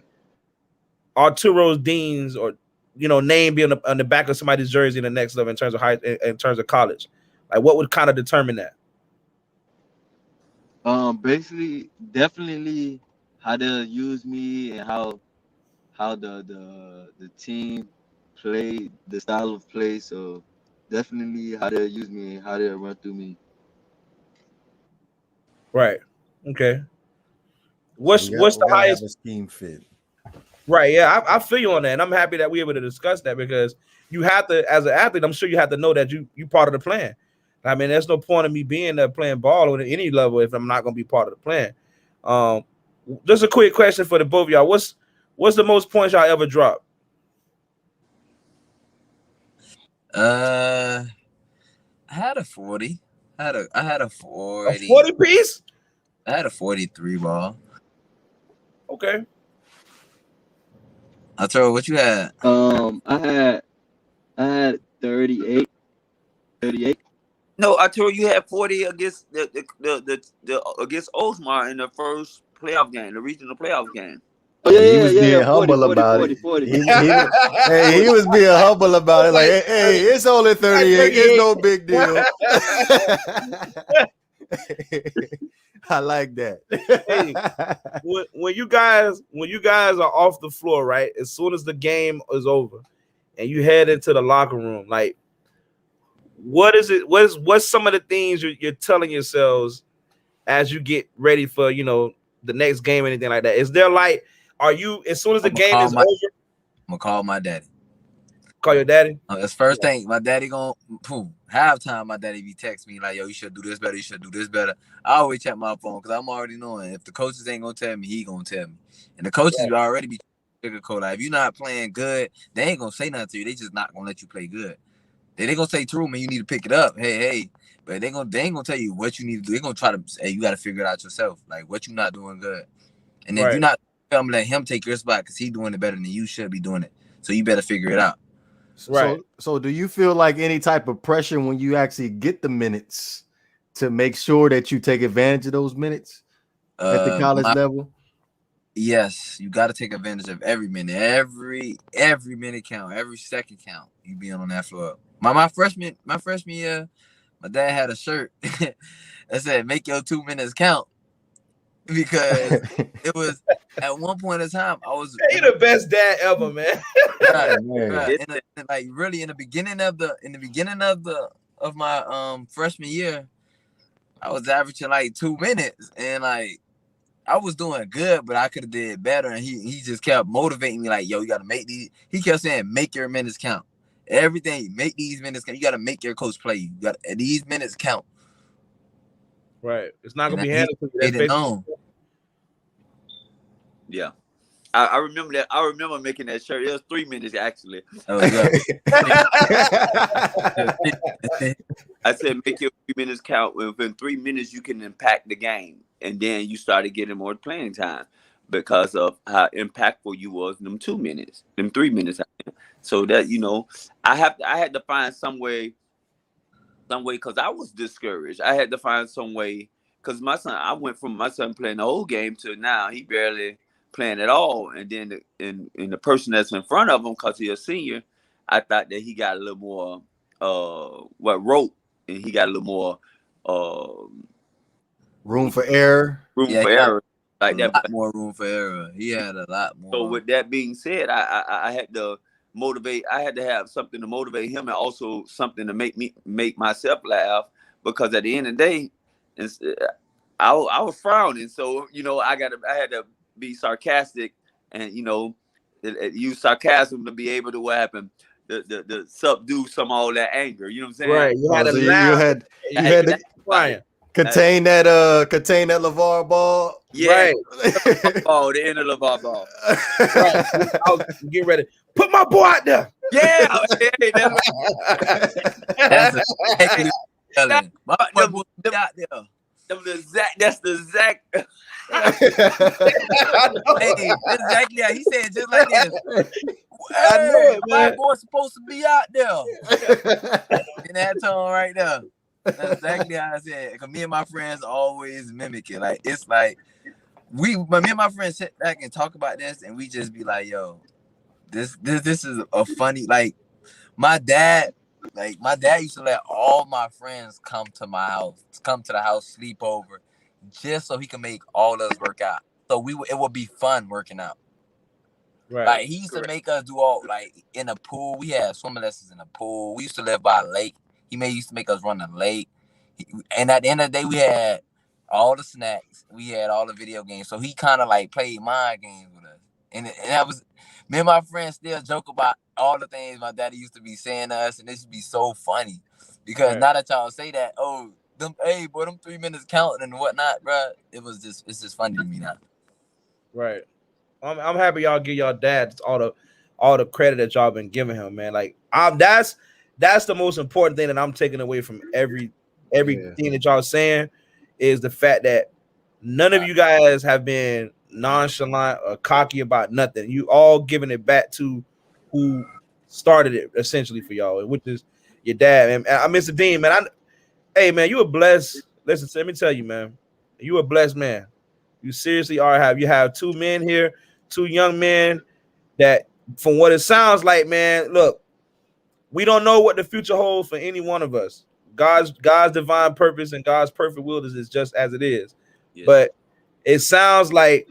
Arturo Dean's or name be on the back of somebody's jersey in the next level in terms of in terms of college? Like what would kind of determine that? Basically, definitely how they'll use me and how the team play, the style of play. So definitely how they'll use me and how they'll run through me. Right. Okay. What's the highest scheme fit? Right. Yeah, I feel you on that, and I'm happy that we're able to discuss that because you have to, as an athlete, I'm sure you have to know that you part of the plan. I mean, there's no point of me being there playing ball at any level if I'm not going to be part of the plan. Just a quick question for the both of y'all: What's the most points y'all ever dropped? I had a 40. I had a 40. A 40 piece? I had a 43 ball. Okay. Arturo, what you had? I had 38. No, I told you had 40 against the against Osmar in the first playoff game, the regional playoff game. Oh yeah, he was being 40, humble 40, about 40, it. 40. He was being humble about it. Like, hey, it's only 38. It's no big deal. I like that. Hey, when you guys are off the floor, right? As soon as the game is over, and you head into the locker room, like, what is it? What's some of the things you're telling yourselves as you get ready for the next game, or anything like that? Is there like, are you as soon as the game is over? I'm gonna call my daddy. Call your daddy. That's first thing. My daddy halftime. My daddy be text me like, "Yo, you should do this better. You should do this better." I always check my phone because I'm already knowing if the coaches ain't gonna tell me, he gonna tell me. And the coaches already be sugarcoat. Like, if you're not playing good, they ain't gonna say nothing to you. They just not gonna let you play good. They gonna say, "True, man, you need to pick it up." Hey. But they ain't gonna tell you what you need to do. They gonna try to say, you got to figure it out yourself. Like, what you not doing good. And if you're not, I'm gonna let him take your spot because he doing it better than you should be doing it. So you better figure it out. Right. So do you feel like any type of pressure when you actually get the minutes to make sure that you take advantage of those minutes at the college level? Yes, you got to take advantage of every minute. Every minute count. Every second count. You being on that floor. My freshman year, my dad had a shirt that said, "Make your 2 minutes count," because it was at one point in time I was. You're the best dad ever, man. Right. Really in the beginning of my freshman year, I was averaging like 2 minutes, and like I was doing good, but I could have did better. And he just kept motivating me, like, "Yo, you got to make these." He kept saying, "Make your minutes count. Everything, make these minutes count. You got to make your coach play. You got these minutes count." Right. It's not gonna be handled. Yeah. I remember that. I remember making that shirt. It was 3 minutes actually. Oh, yeah. I said, make your 3 minutes count. Within 3 minutes, you can impact the game, and then you started getting more playing time because of how impactful you was in them 2 minutes, them 3 minutes. So that I had to find some way because I was discouraged. I had to find some way because I went from my son playing the whole game to now he barely playing at all, and then the person that's in front of him, because he's a senior, I thought that he got a little more rope, and he got a little more room for error. Like that, more room for error. He had a lot more. So with that being said, I had to motivate. I had to have something to motivate him, and also something to make myself laugh, because at the end of the day, I was frowning. So I had to be sarcastic and use sarcasm to be able to what happened, the subdue some of all that anger. You know what I'm saying? Right. You had to you had to Contain that LeVar Ball. Yeah, Right. oh, the end of LeVar Ball. Right. I was getting ready. Put my boy out there. Yeah, hey, That's exactly telling. My boy be out there. That's the Zach. Hey, that's exactly how he said it just like this. I know it, My man. boy's supposed to be out there. In that tone right there. That's exactly how I said it. Cause me and my friends always mimic it. Like it's like me and my friends sit back and talk about this, and we just be like, "Yo, this is a funny." Like my dad used to let all my friends come to the house, sleep over, just so he can make all of us work out. So it would be fun working out. Right. Like he used to make us do all like in a pool. We had swimming lessons in a pool. We used to live by a lake. He used to make us run a lake. And at the end of the day, we had all the snacks. We had all the video games. So he kind of like played mind games with us. And that was me and my friends still joke about all the things my daddy used to be saying to us, and this would be so funny. Because now that y'all say that, them 3 minutes counting and whatnot, bro, it's just funny to me now. Right. I'm happy y'all give y'all dads all the credit that y'all been giving him, man. Like that's the most important thing that I'm taking away from everything that y'all saying is the fact that none of you guys have been nonchalant or cocky about nothing. You all giving it back to who started it essentially for y'all, which is your dad. And Mr. Dean, man, hey man, you a blessed. Listen, let me tell you, man, you a blessed man. You seriously are. You have two men here, two young men that, from what it sounds like, man, look, we don't know what the future holds for any one of us. God's divine purpose and God's perfect will is just as it is. Yeah. But it sounds like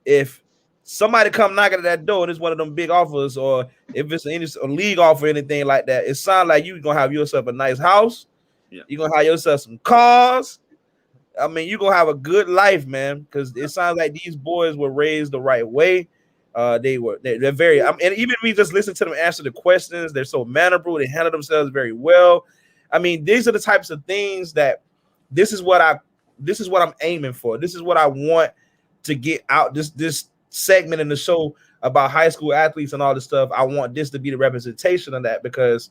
if somebody come knocking at that door and it's one of them big offers, or if it's a league offer or anything like that, it sounds like you're gonna have yourself a nice house. Yeah. You're gonna have yourself some cars. I mean, you're gonna have a good life, man, because it sounds like these boys were raised the right way. They're very, and even me just listen to them answer the questions, they're so mannerable, they handle themselves very well. I mean, these are the types of things that this is what I'm aiming for. This is what I want to get out this segment in the show about high school athletes and all this stuff. I want this to be the representation of that, because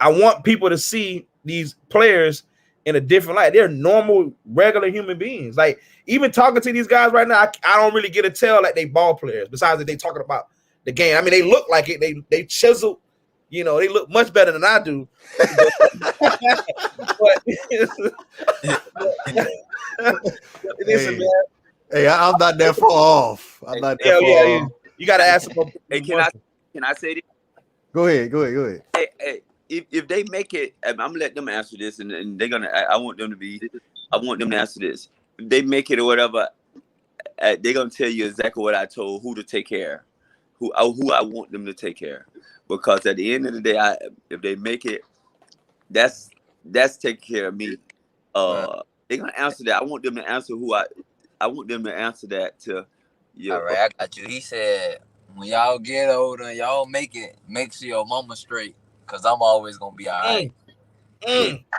I want people to see these players in a different light. They're normal, regular human beings. Like, even talking to these guys right now, I don't really get a tell like they ball players, besides that they talking about the game. I mean, they look like it. They chisel, they look much better than I do. Listen, man. Hey, I'm not that far off. I'm not that far off. You got to ask them. Hey, can I say this? Go ahead. Hey, if they make it, I'm gonna let them answer this, and they're gonna. I want them to answer this. If they make it or whatever, they're gonna tell you exactly what I told, who to take care, who I want them to take care. Because at the end of the day, if they make it, that's taking care of me. They're gonna answer that. I want them to answer I want them to answer that to you. All right, I got you. He said, when y'all get older, y'all make it, make sure your mama straight, because I'm always gonna be all right.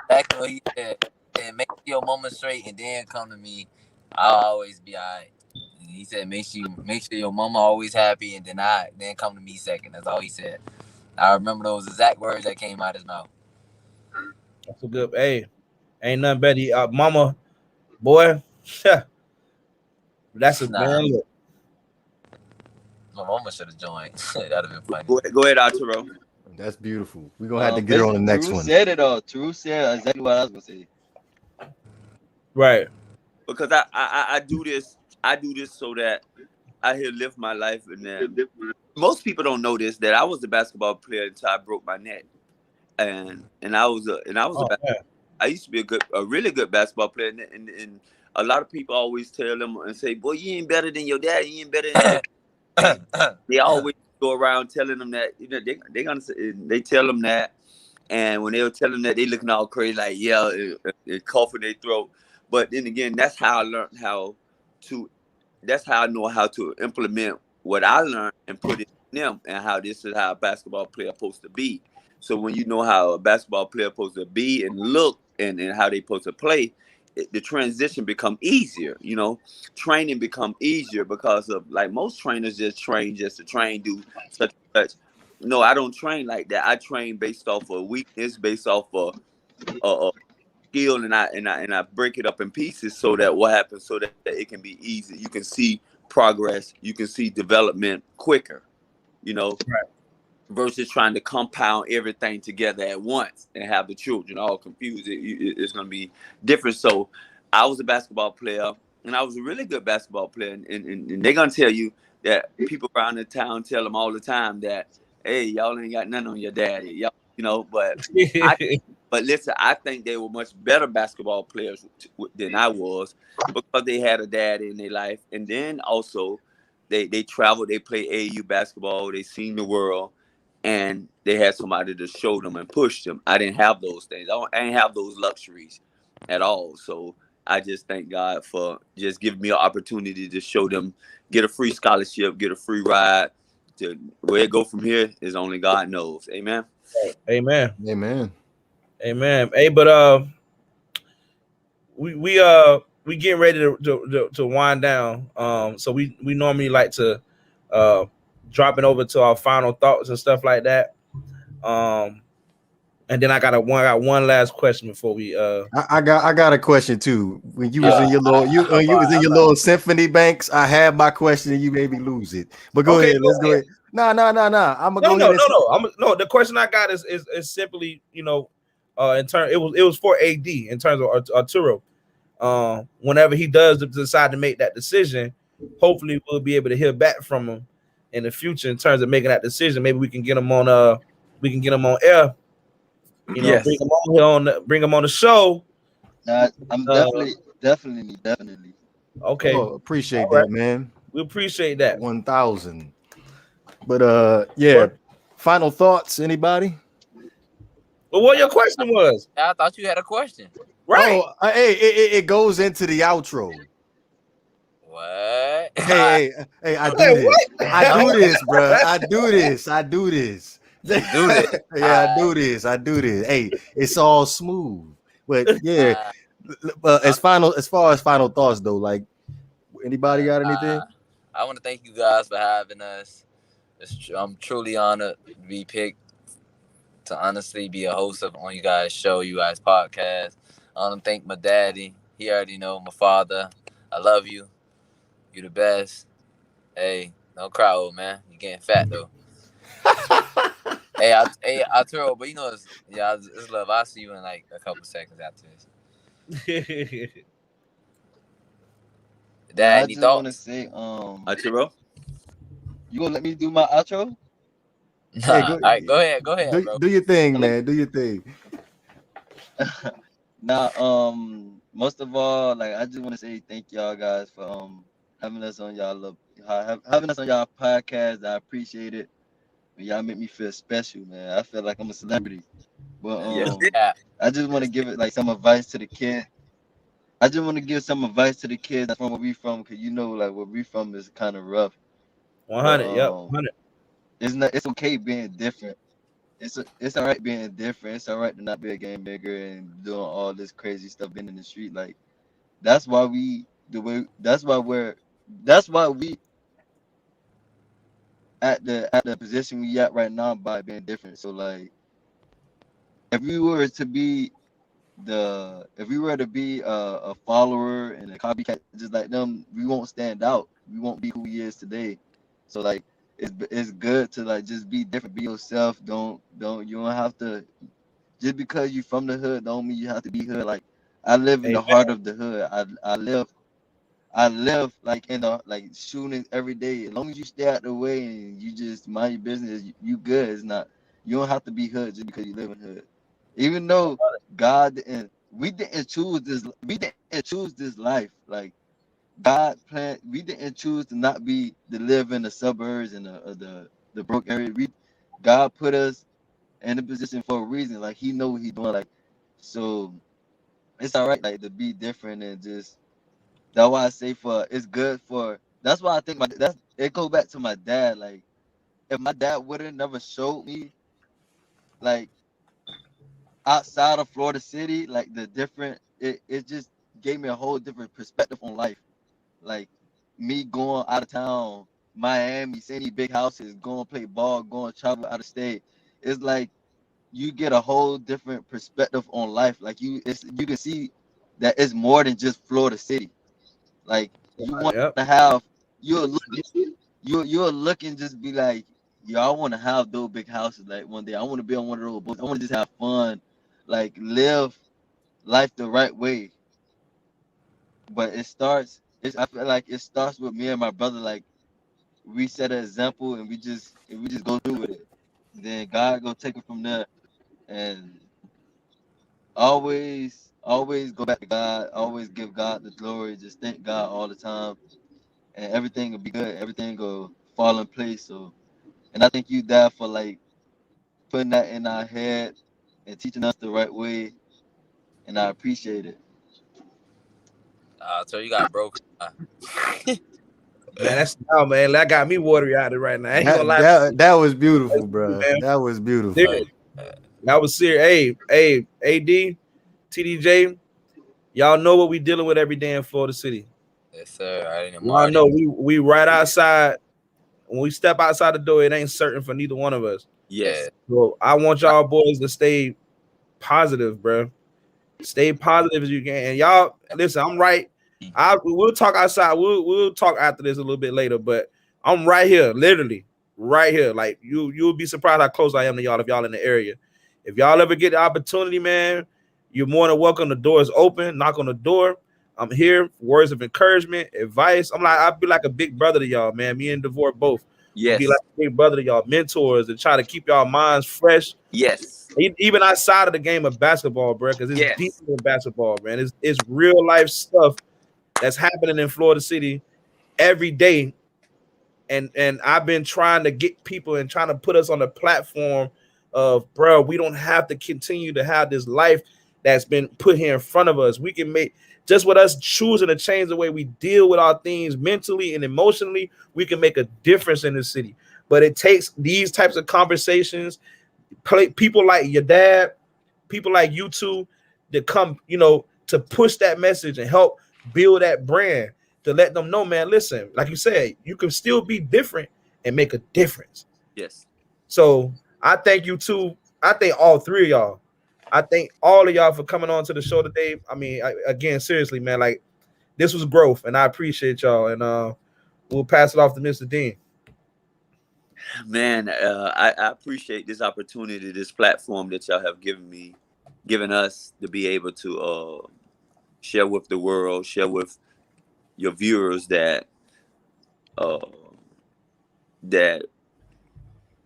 That's what he said. And make sure your mama straight, and then come to me. I'll always be all right. And he said, make sure your mama always happy, and then come to me second. That's all he said. I remember those exact words that came out of his mouth. That's a good. Hey, ain't nothing better. Mama, boy. That's a man. My mama should have joined. That'd have been funny. Go ahead, Arturo. That's beautiful. We're gonna have to get her on the next one. Said it all. Toru said exactly what I was gonna say. Right. Because I do this so that I can live my life, and then most people don't know this, that I was a basketball player until I broke my neck, and I used to be a really good basketball player, and a lot of people always tell them and say, "Boy, you ain't better than your dad. You ain't better than." They always go around telling them that, they tell them that, and when they were telling them that, they looking all crazy, like, yeah, it coughing their throat. But then again, that's how I learned that's how I know how to implement what I learned and put it in them, and how this is how a basketball player is supposed to be. So when you know how a basketball player supposed to be and look and how they supposed to play, the transition become easier. You know, training become easier because of like most trainers just train just to train, do such and such. No, I don't train like that. I train based off of weakness, based off of skill, and I break it up in pieces so that what happens so that it can be easy. You can see progress, you can see development quicker. You know, Right. versus trying to compound everything together at once and have the children all confused. It's going to be different. So I was a basketball player, and I was a really good basketball player. And they're going to tell you that people around the town tell them all the time that, hey, y'all ain't got nothing on your daddy. Y'all, you know, but listen, I think they were much better basketball players than I was because they had a daddy in their life. And then also they traveled, they played AAU basketball, they seen the world, and they had somebody to show them and push them. I didn't have those things. I didn't have those luxuries at all. So I just thank God for just giving me an opportunity to show them, get a free scholarship, get a free ride. To where it go from here is only God knows. Amen. Amen. Amen. Amen. Hey, but we getting ready to wind down. So we normally like to drop it over to our final thoughts and stuff like that. And then I got one last question before we I got a question too. When you was in your little you was in your little symphony banks, I had my question and you made me lose it. But go ahead, let's go ahead. No. I'm gonna go ahead. No. The question I got is simply, you know, in turn it was for AD in terms of Arturo. Whenever he does decide to make that decision, hopefully we'll be able to hear back from him in the future in terms of making that decision. Maybe we can get him on air. You know, Yes. bring him on the show. I'm definitely. Okay. Oh, appreciate that, man. We appreciate that. 1,000. But yeah. Final thoughts, anybody? Well, what your question was? I thought you had a question. Right. Oh, hey, it goes into the outro. What? Hey, I do this. I do this, bro. I do this. You do this. Yeah, I do this. Hey, it's all smooth. But yeah, as far as final thoughts though, like anybody got anything? I want to thank you guys for having us. I'm truly honored to be picked to honestly be a host on you guys' show, you guys' podcast. I want to thank my daddy. He already know my father. I love you. You the best. Hey, don't cry, old man. You getting fat though. Hey, Arturo, but you know it's love. I'll see you in like a couple seconds after this. Dad, I any just want to thoughts? say, Arturo, you gonna let me do my outro? Nah. Hey, All right, go ahead, bro. Do your thing, man. Do your thing. Now, most of all, like I just want to say thank y'all guys for having us on having us on y'all podcast. I appreciate it. Y'all make me feel special, man. I feel like I'm a celebrity. But Yeah. I just want to give it like some advice to the kid. I just want to give some advice to the kids that's from where we from, cause you know, like where we from is kind of rough. 100. Yep. 100. It's okay being different. It's all right being different. It's all right to not be a game bigger and doing all this crazy stuff being in the street. Like that's why we at the position we at right now by being different. So like if we were to be a follower and a copycat just like them, we won't stand out. We won't be who we is today. So like it's good to like just be different, be yourself. You don't have to just because you from the hood don't mean you have to be hood. Like I live in the heart of the hood. I live like in the like shooting every day. As long as you stay out the way and you just mind your business, you good. It's not you don't have to be hood just because you live in hood. Even though God and we didn't choose this life. Like God planned, we didn't choose to live in the suburbs and the broke area. God put us in a position for a reason. Like He know what He doing. Like so, it's all right. Like to be different and just that's why I say it's good for. That's why I think it goes back to my dad. Like if my dad would have never showed me like outside of Florida City, like the different, it just gave me a whole different perspective on life. Like me going out of town, Miami, seeing these big houses, going play ball, going travel out of state. It's like you get a whole different perspective on life. Like you can see that it's more than just Florida City. Like you want Yep. to have you're looking just be like, yo, I want to have those big houses. Like one day, I want to be on one of those boats. I want to just have fun, like live life the right way. But it starts. I feel like it starts with me and my brother. Like we set an example, and we just go through with it. Then God go take it from there, and always go back to God. Always give God the glory. Just thank God all the time, and everything will be good. Everything will fall in place. So, and I thank you, Dad, for like putting that in our head and teaching us the right way, and I appreciate it. So you got broken. Man, that's now, man. That got me watery out there right now. I ain't gonna lie. That was beautiful, bro. Man. That was beautiful. Serious. That was serious. Hey, AD, TDJ, y'all know what we dealing with every day in Florida City. Yes, sir. I didn't Y'all know we right outside. When we step outside the door, it ain't certain for neither one of us. Yes. So I want y'all boys to stay positive, bro. Stay positive as you can. And y'all, listen, I'm right. We'll talk outside. We'll talk after this a little bit later, but I'm right here, literally right here. Like you'll be surprised how close I am to y'all if y'all in the area. If y'all ever get the opportunity, man, you're more than welcome. The door is open. Knock on the door. I'm here. Words of encouragement, advice. I'll be like a big brother to y'all, man. Me and DeVore both. Yes. Be like a big brother to y'all, mentors, and try to keep y'all minds fresh. Yes. Even outside of the game of basketball, bro, because it's Yes. deeper than basketball, man. It's real life stuff that's happening in Florida City every day. And I've been trying to get people and trying to put us on the platform of, bro, we don't have to continue to have this life that's been put here in front of us. We can make, just with us choosing to change the way we deal with our things mentally and emotionally, we can make a difference in this city. But it takes these types of conversations, people like your dad, people like you two, to come, to push that message and help build that brand, to let them know, man, listen, like you said, you can still be different and make a difference. Yes. So I thank you too. I thank all three of y'all. I thank all of y'all for coming on to the show today. I mean, again, seriously, man, like this was growth, and I appreciate y'all. And we'll pass it off to Mr. Dean. Man, I appreciate this opportunity, this platform that y'all have given us to be able to share with the world, share with your viewers that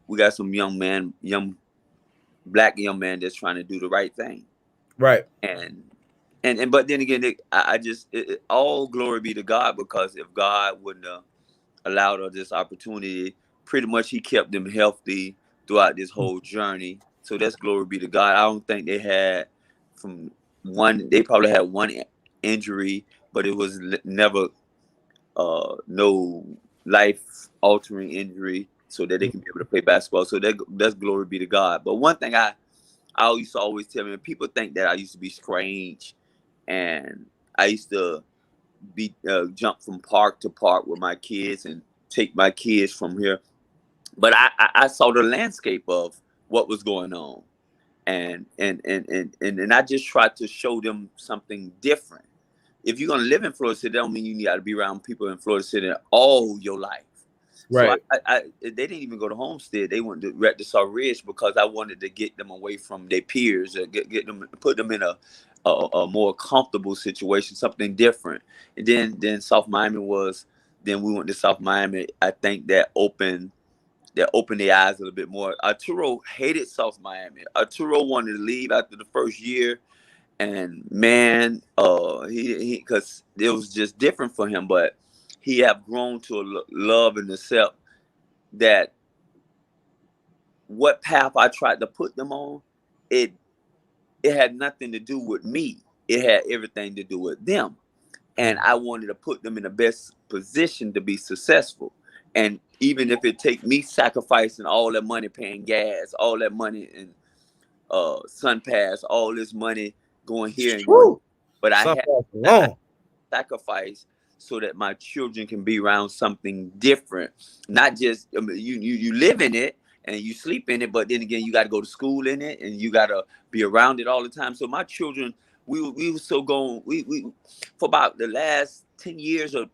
we got some young black man that's trying to do the right thing. Right. And but then again, all glory be to God, because if God wouldn't have allowed us this opportunity, pretty much he kept them healthy throughout this whole journey. So that's glory be to God. I don't think they probably had one injury, but it was never no life altering injury, so that they can be able to play basketball. So that's glory be to God. But one thing I used to always tell me, people think that I used to be strange, and I used to be jump from park to park with my kids and take my kids from here. But I saw the landscape of what was going on, and I just tried to show them something different. If you're gonna live in Florida City, that don't mean you got to be around people in Florida City all your life. Right. So they didn't even go to Homestead. They went to Saw Ridge because I wanted to get them away from their peers, get them, put them in a more comfortable situation, something different. And then South Miami then we went to South Miami. I think that opened their eyes a little bit more. Arturo hated South Miami. Arturo wanted to leave after the first year. And man, he because it was just different for him, but he have grown to love and accept that what path I tried to put them on, it had nothing to do with me. It had everything to do with them. And I wanted to put them in the best position to be successful. And even if it take me sacrificing all that money, paying gas, all that money, and Sun Pass, all this money going here and Woo. going. But I Sun had Pass alone. sacrifice so that my children can be around something different. Not just you live in it and you sleep in it, but then again you got to go to school in it and you got to be around it all the time. So my children, we were so going. We for about the last 10 years, I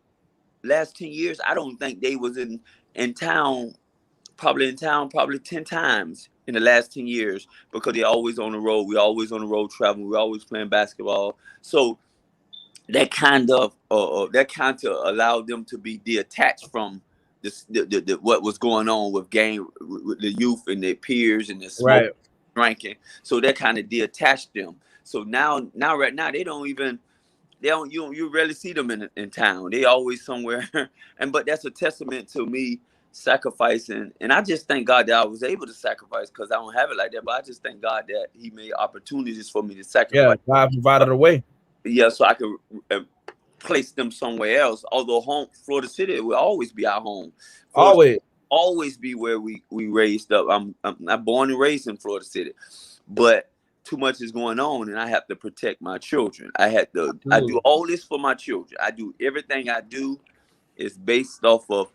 don't think they was in town. Probably in town 10 times in the last 10 years because they're always on the road. We're always on the road traveling. We're always playing basketball. So that kind of allowed them to be detached from the what was going on with the youth and their peers and the smoke, drinking. So that kind of detached them. So now right now you rarely see them in town. They always somewhere. But that's a testament to me sacrificing. And I just thank God that I was able to sacrifice because I don't have it like that. But I just thank God that He made opportunities for me to sacrifice. Yeah, God provided a way. Yeah, so I could place them somewhere else. Although Florida City will always be our home. Always be where we raised up. I'm born and raised in Florida City, but too much is going on, and I have to protect my children. I do all this for my children. I do everything I do is based off of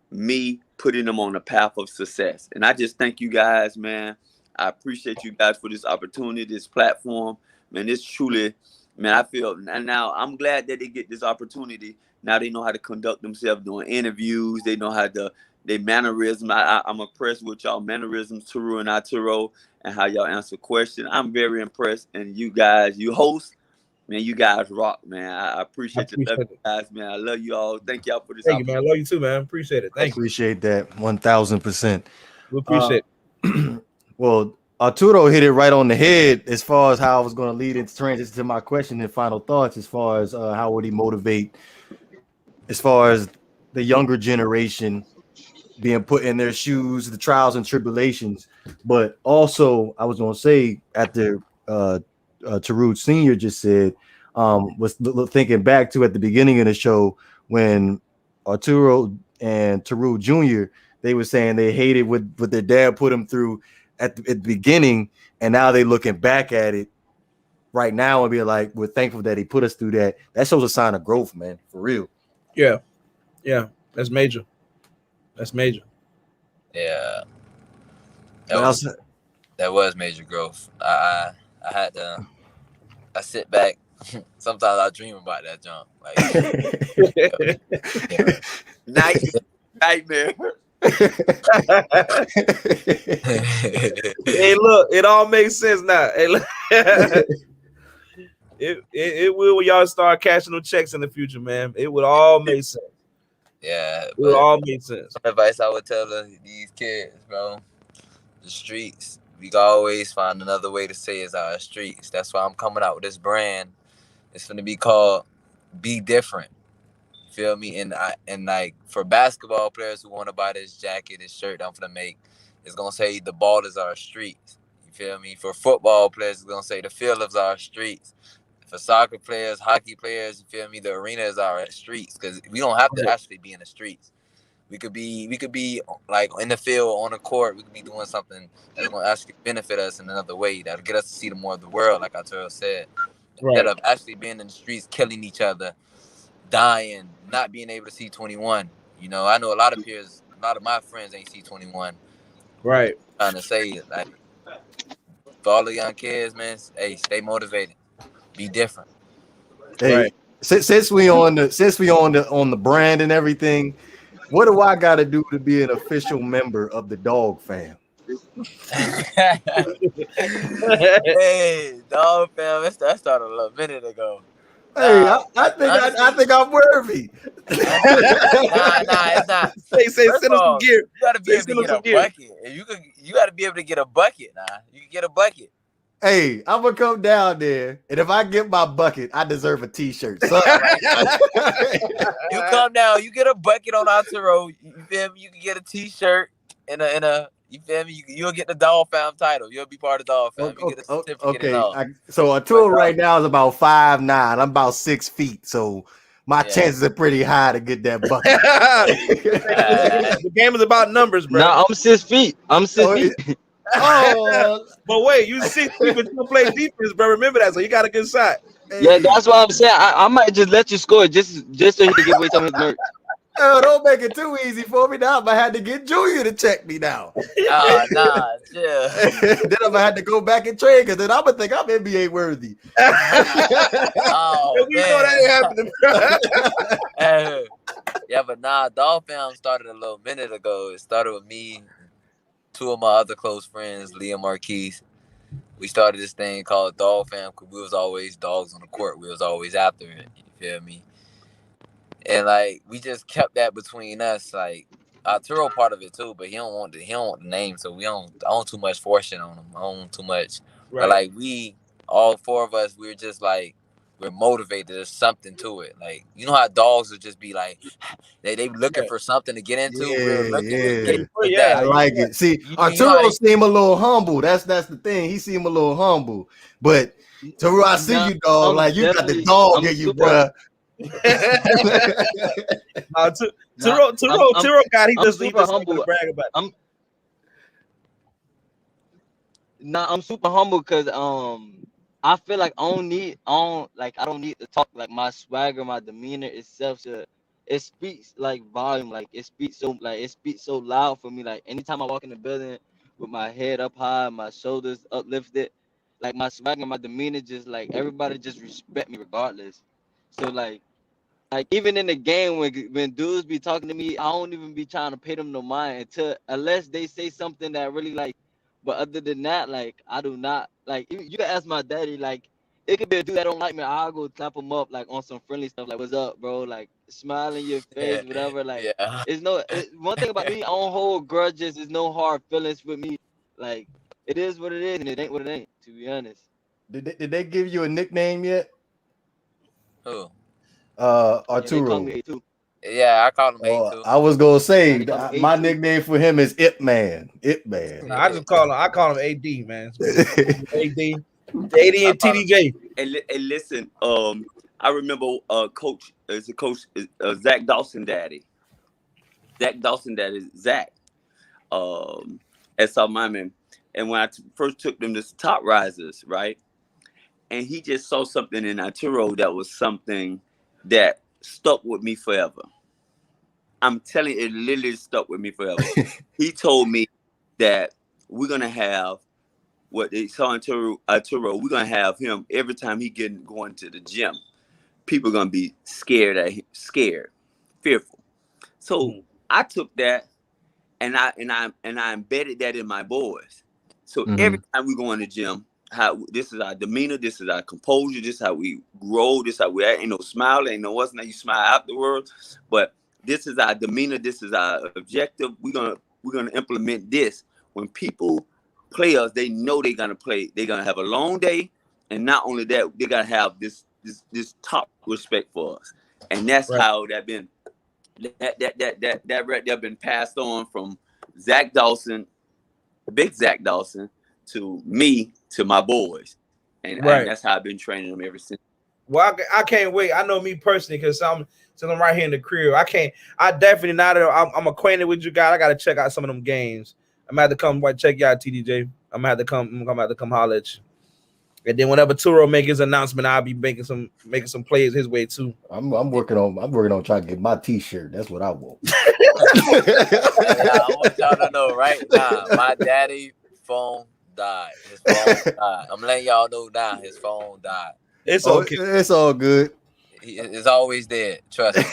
me putting them on a path of success. And I just thank you guys, man. I appreciate you guys for this opportunity, this platform, man. It's truly. Man, I feel, and now I'm glad that they get this opportunity. Now they know how to conduct themselves doing interviews. They know how their mannerisms. I'm impressed with y'all mannerisms, Toru and Arturo, and how y'all answer questions. I'm very impressed. And you guys, you host, man, you guys rock, man. I appreciate you guys, man. I love you all. Thank y'all for this opportunity. Thank you, man. I love you too, man. Appreciate it. Thank you. Appreciate that 1000%. We appreciate it. Well, Arturo hit it right on the head as far as how I was going to lead into transition to my question and final thoughts as far as how would he motivate as far as the younger generation being put in their shoes, the trials and tribulations. But also I was going to say after Toru Senior just said, was thinking back to at the beginning of the show when Arturo and Toru Jr., they were saying they hated what their dad put them through at the beginning, and now they looking back at it right now and be like, we're thankful that he put us through that. That shows a sign of growth, man, for real. Yeah, that's major. Yeah, that was major growth. I had to. I sit back. Sometimes I dream about that jump. Like, nightmare. Hey, look, it all makes sense now. Hey, look. It will when y'all start cashing them checks in the future, man. It would all make sense. Yeah, it would all make sense. Advice I would tell these kids, bro, the streets. We can always find another way to say it's our streets. That's why I'm coming out with this brand. It's gonna be called Be Different. Feel me? And like for basketball players who want to buy this jacket, this shirt I'm gonna make, it's gonna say the ball is our streets. You feel me? For football players, it's gonna say the field is our streets. For soccer players, hockey players, you feel me? The arena is our streets because we don't have to actually be in the streets. We could be like in the field, on the court. We could be doing something that's gonna actually benefit us in another way. That'll get us to see the more of the world, like Arturo said, instead of actually being in the streets, killing each other, dying, not being able to see 21. You know, I know a lot of peers, a lot of my friends ain't see 21. Right. Trying to say, like, for all the young kids, man, hey, stay motivated, be different. Hey, since we on the brand and everything, what do I got to do to be an official member of the Dog Fam? Hey, Dog Fam, that started a minute ago. Hey, I think I'm worthy. Nah, it's not. Say send us some gear. You gotta be able to get a bucket. You gotta be able to get a bucket. Nah, you can get a bucket. Hey, I'm gonna come down there, and if I get my bucket, I deserve a T-shirt. So, you come down, you get a bucket on Arturo. You feel me? You can get a T-shirt and a. You feel me? You'll get the Dog Fam title. You'll be part of the Dog Fam. You get a certificate and all. So Arturo right now is about 5'9". I'm about 6 feet. So my chances are pretty high to get that bucket. The game is about numbers, bro. Nah, I'm 6 feet. I'm 6 feet. Oh, But wait, you 6 people still play defense, bro. Remember that, so you got a good shot. Yeah, that's what I'm saying. I might just let you score just so he can give away some of his merch. Oh, don't make it too easy for me now. I'm gonna have to get Junior to check me now. Nah, chill. Then I'm gonna have to go back and trade because then I'm gonna think I'm NBA worthy. Oh we know that ain't happening. Yeah, but nah, Dolph Fam started a little minute ago. It started with me, 2 of my other close friends, Liam Marquise. We started this thing called Dolph Fam because we was always dogs on the court. We was always after it. You feel me? And like we just kept that between us. Like Arturo part of it too, but he don't want the name, so I don't too much fortune on him. I don't too much. Right. But like we, all 4 of us, we're just like we're motivated. There's something to it. Like you know how dogs would just be like they looking for something to get into. We're looking to get into that. I like it. See, Arturo seem a little humble. That's the thing. He seem a little humble. But Toru, I see you, dog. Like you got the dog in you, bro. Toru got he just humble to brag about. I'm super humble because I feel like I don't need to talk. Like my swagger, my demeanor itself, it speaks like volume. Like it speaks so loud for me. Like anytime I walk in the building with my head up high, my shoulders uplifted, like my swagger, my demeanor, just like everybody just respect me regardless. So like even in the game when dudes be talking to me, I don't even be trying to pay them no mind unless they say something that really like. But other than that, like I do not like. You can ask my daddy. Like it could be a dude that don't like me. I'll go clap him up like on some friendly stuff. Like what's up, bro? Like smile in your face, whatever. Like one thing about me. I don't hold grudges. There's no hard feelings with me. Like it is what it is, and it ain't what it ain't. To be honest. Did they give you a nickname yet? Who? Arturo. Yeah, I call him A2. I was gonna say my nickname for him is Ip Man. Ip Man. No, I call him AD, man. AD and TDJ. And listen, I remember coach Zach Dawson daddy. Zach. At South Miami. And when I first took them to Top Risers, right? And he just saw something in Arturo that was something that stuck with me forever. I'm telling you, it literally stuck with me forever. He told me that we're gonna have what they saw in Toru. We're gonna have him every time he going to the gym. People are gonna be scared at him, fearful. So I took that and I embedded that in my boys. So every time we go in the gym, this is our demeanor, this is our composure, this is how we grow, this is how we act. Ain't no smile, ain't no what's not. You smile afterwards, but this is our demeanor, this is our objective. We're gonna implement this. When people play us, they know they're gonna play. They're gonna have a long day, and not only that, they're gonna have this top respect for us, and that's how that been that right there been passed on from Zach Dawson, big Zach Dawson, to me, to my boys, and that's how I've been training them ever since. Well, I can't wait. I know me personally because I'm right here in the crib. I definitely now that I'm acquainted with you guys, I gotta check out some of them games. I'm gonna have to come check you out, TDJ. I'm gonna have to come holler at you. And then whenever Turo make his announcement, I'll be making some plays his way too. I'm working on trying to get my T-shirt. That's what I want. I want y'all to know right now, my daddy phone died. His phone died. I'm letting y'all know now. His phone died. It's okay. It's all good. It's always dead. Trust me.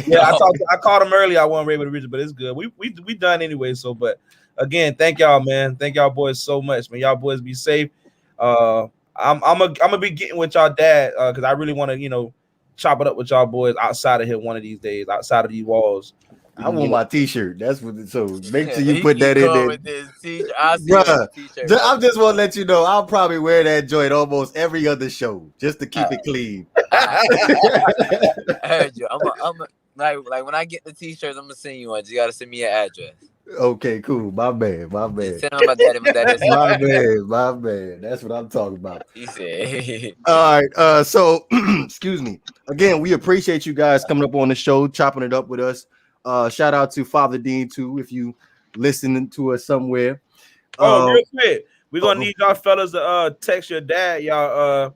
Yeah, I called him earlier. I wasn't able to reach it, but it's good. We done anyway. So, but again, thank y'all, man. Thank y'all boys so much, man. Y'all boys be safe. I'm gonna be getting with y'all dad because I really want to chop it up with y'all boys outside of here one of these days, outside of these walls. I want my T-shirt. That's what. So make sure you put that in there, bruh. I just want to let you know I'll probably wear that joint almost every other show just to keep it clean. I heard you. I'm like when I get the T-shirts, I'm gonna send you one. You gotta send me your address. Okay, cool. My bad. Send on my daddy. My bad. That's what I'm talking about. He said. All right. So, excuse me. Again, we appreciate you guys coming up on the show, chopping it up with us. Shout out to Father Dean too, if you listening to us somewhere. Real quick, we're gonna need y'all fellas to text your dad, y'all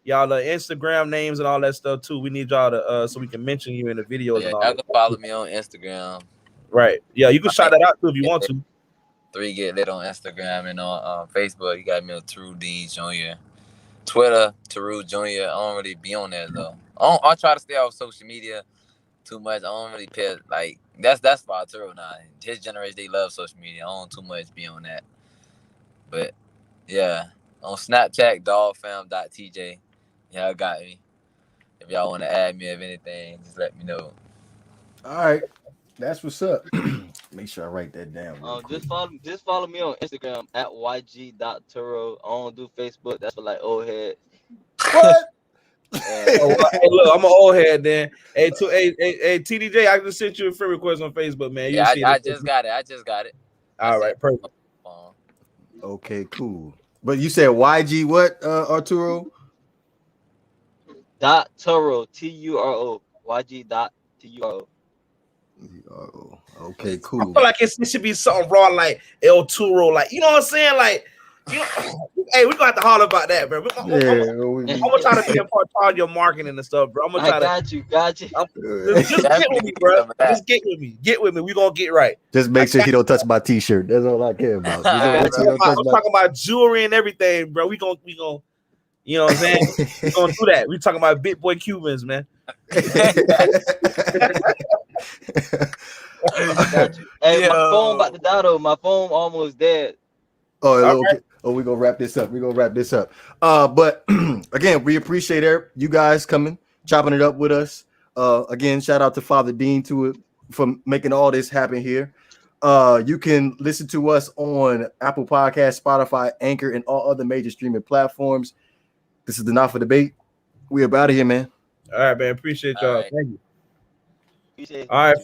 Instagram names and all that stuff too. We need y'all to so we can mention you in the videos and all Y'all that. can follow me on Instagram. Right. Yeah, you can shout that out too if you want to. 3 Get Lit on Instagram, and on Facebook, you got me on Toru Dean Senior. Twitter, Toru Jr. I don't really be on there though. I try to stay off social media too much. I don't really pay like that's for Arturo now. His generation, they love social media. I don't too much be on that. But yeah, on Snapchat, dogfam.tj. Y'all got me. If y'all want to add me of anything, just let me know. All right, that's what's up. Make sure I write that down. Just follow me on Instagram at yg.turo. I don't do Facebook. That's for like old heads. What? Hey, look, I'm an old head then. Hey, TDJ, I just sent you a friend request on Facebook, man. Yeah, I just got it. All right, perfect. Okay, cool. But you said YG what, Arturo? Turo, Turo, YG.Turo. Okay, cool. I feel like it should be something raw like El Turo, like, you know what I'm saying? Like, you know, hey, we're gonna have to holler about that, bro. I'm gonna try to be a part of your marketing and stuff, bro. I'm gonna try got you. Just get with me, bro. Just get with me. We gonna get right. Just make sure he don't touch my t-shirt. That's all I care about. I'm talking about jewelry and everything, bro. We gonna, you know what I'm saying? We're gonna do that. We talking about big boy Cubans, man. Hey, my phone about to die though. My phone almost dead. Oh, okay. Oh, we're gonna wrap this up. But again, we appreciate you guys coming, chopping it up with us. Again, shout out to Father Dean for making all this happen here. You can listen to us on Apple Podcasts, Spotify, Anchor, and all other major streaming platforms. This is the Not for Debate. We about here, man. All right, man. Appreciate y'all. All right. Thank you. Appreciate it. All right.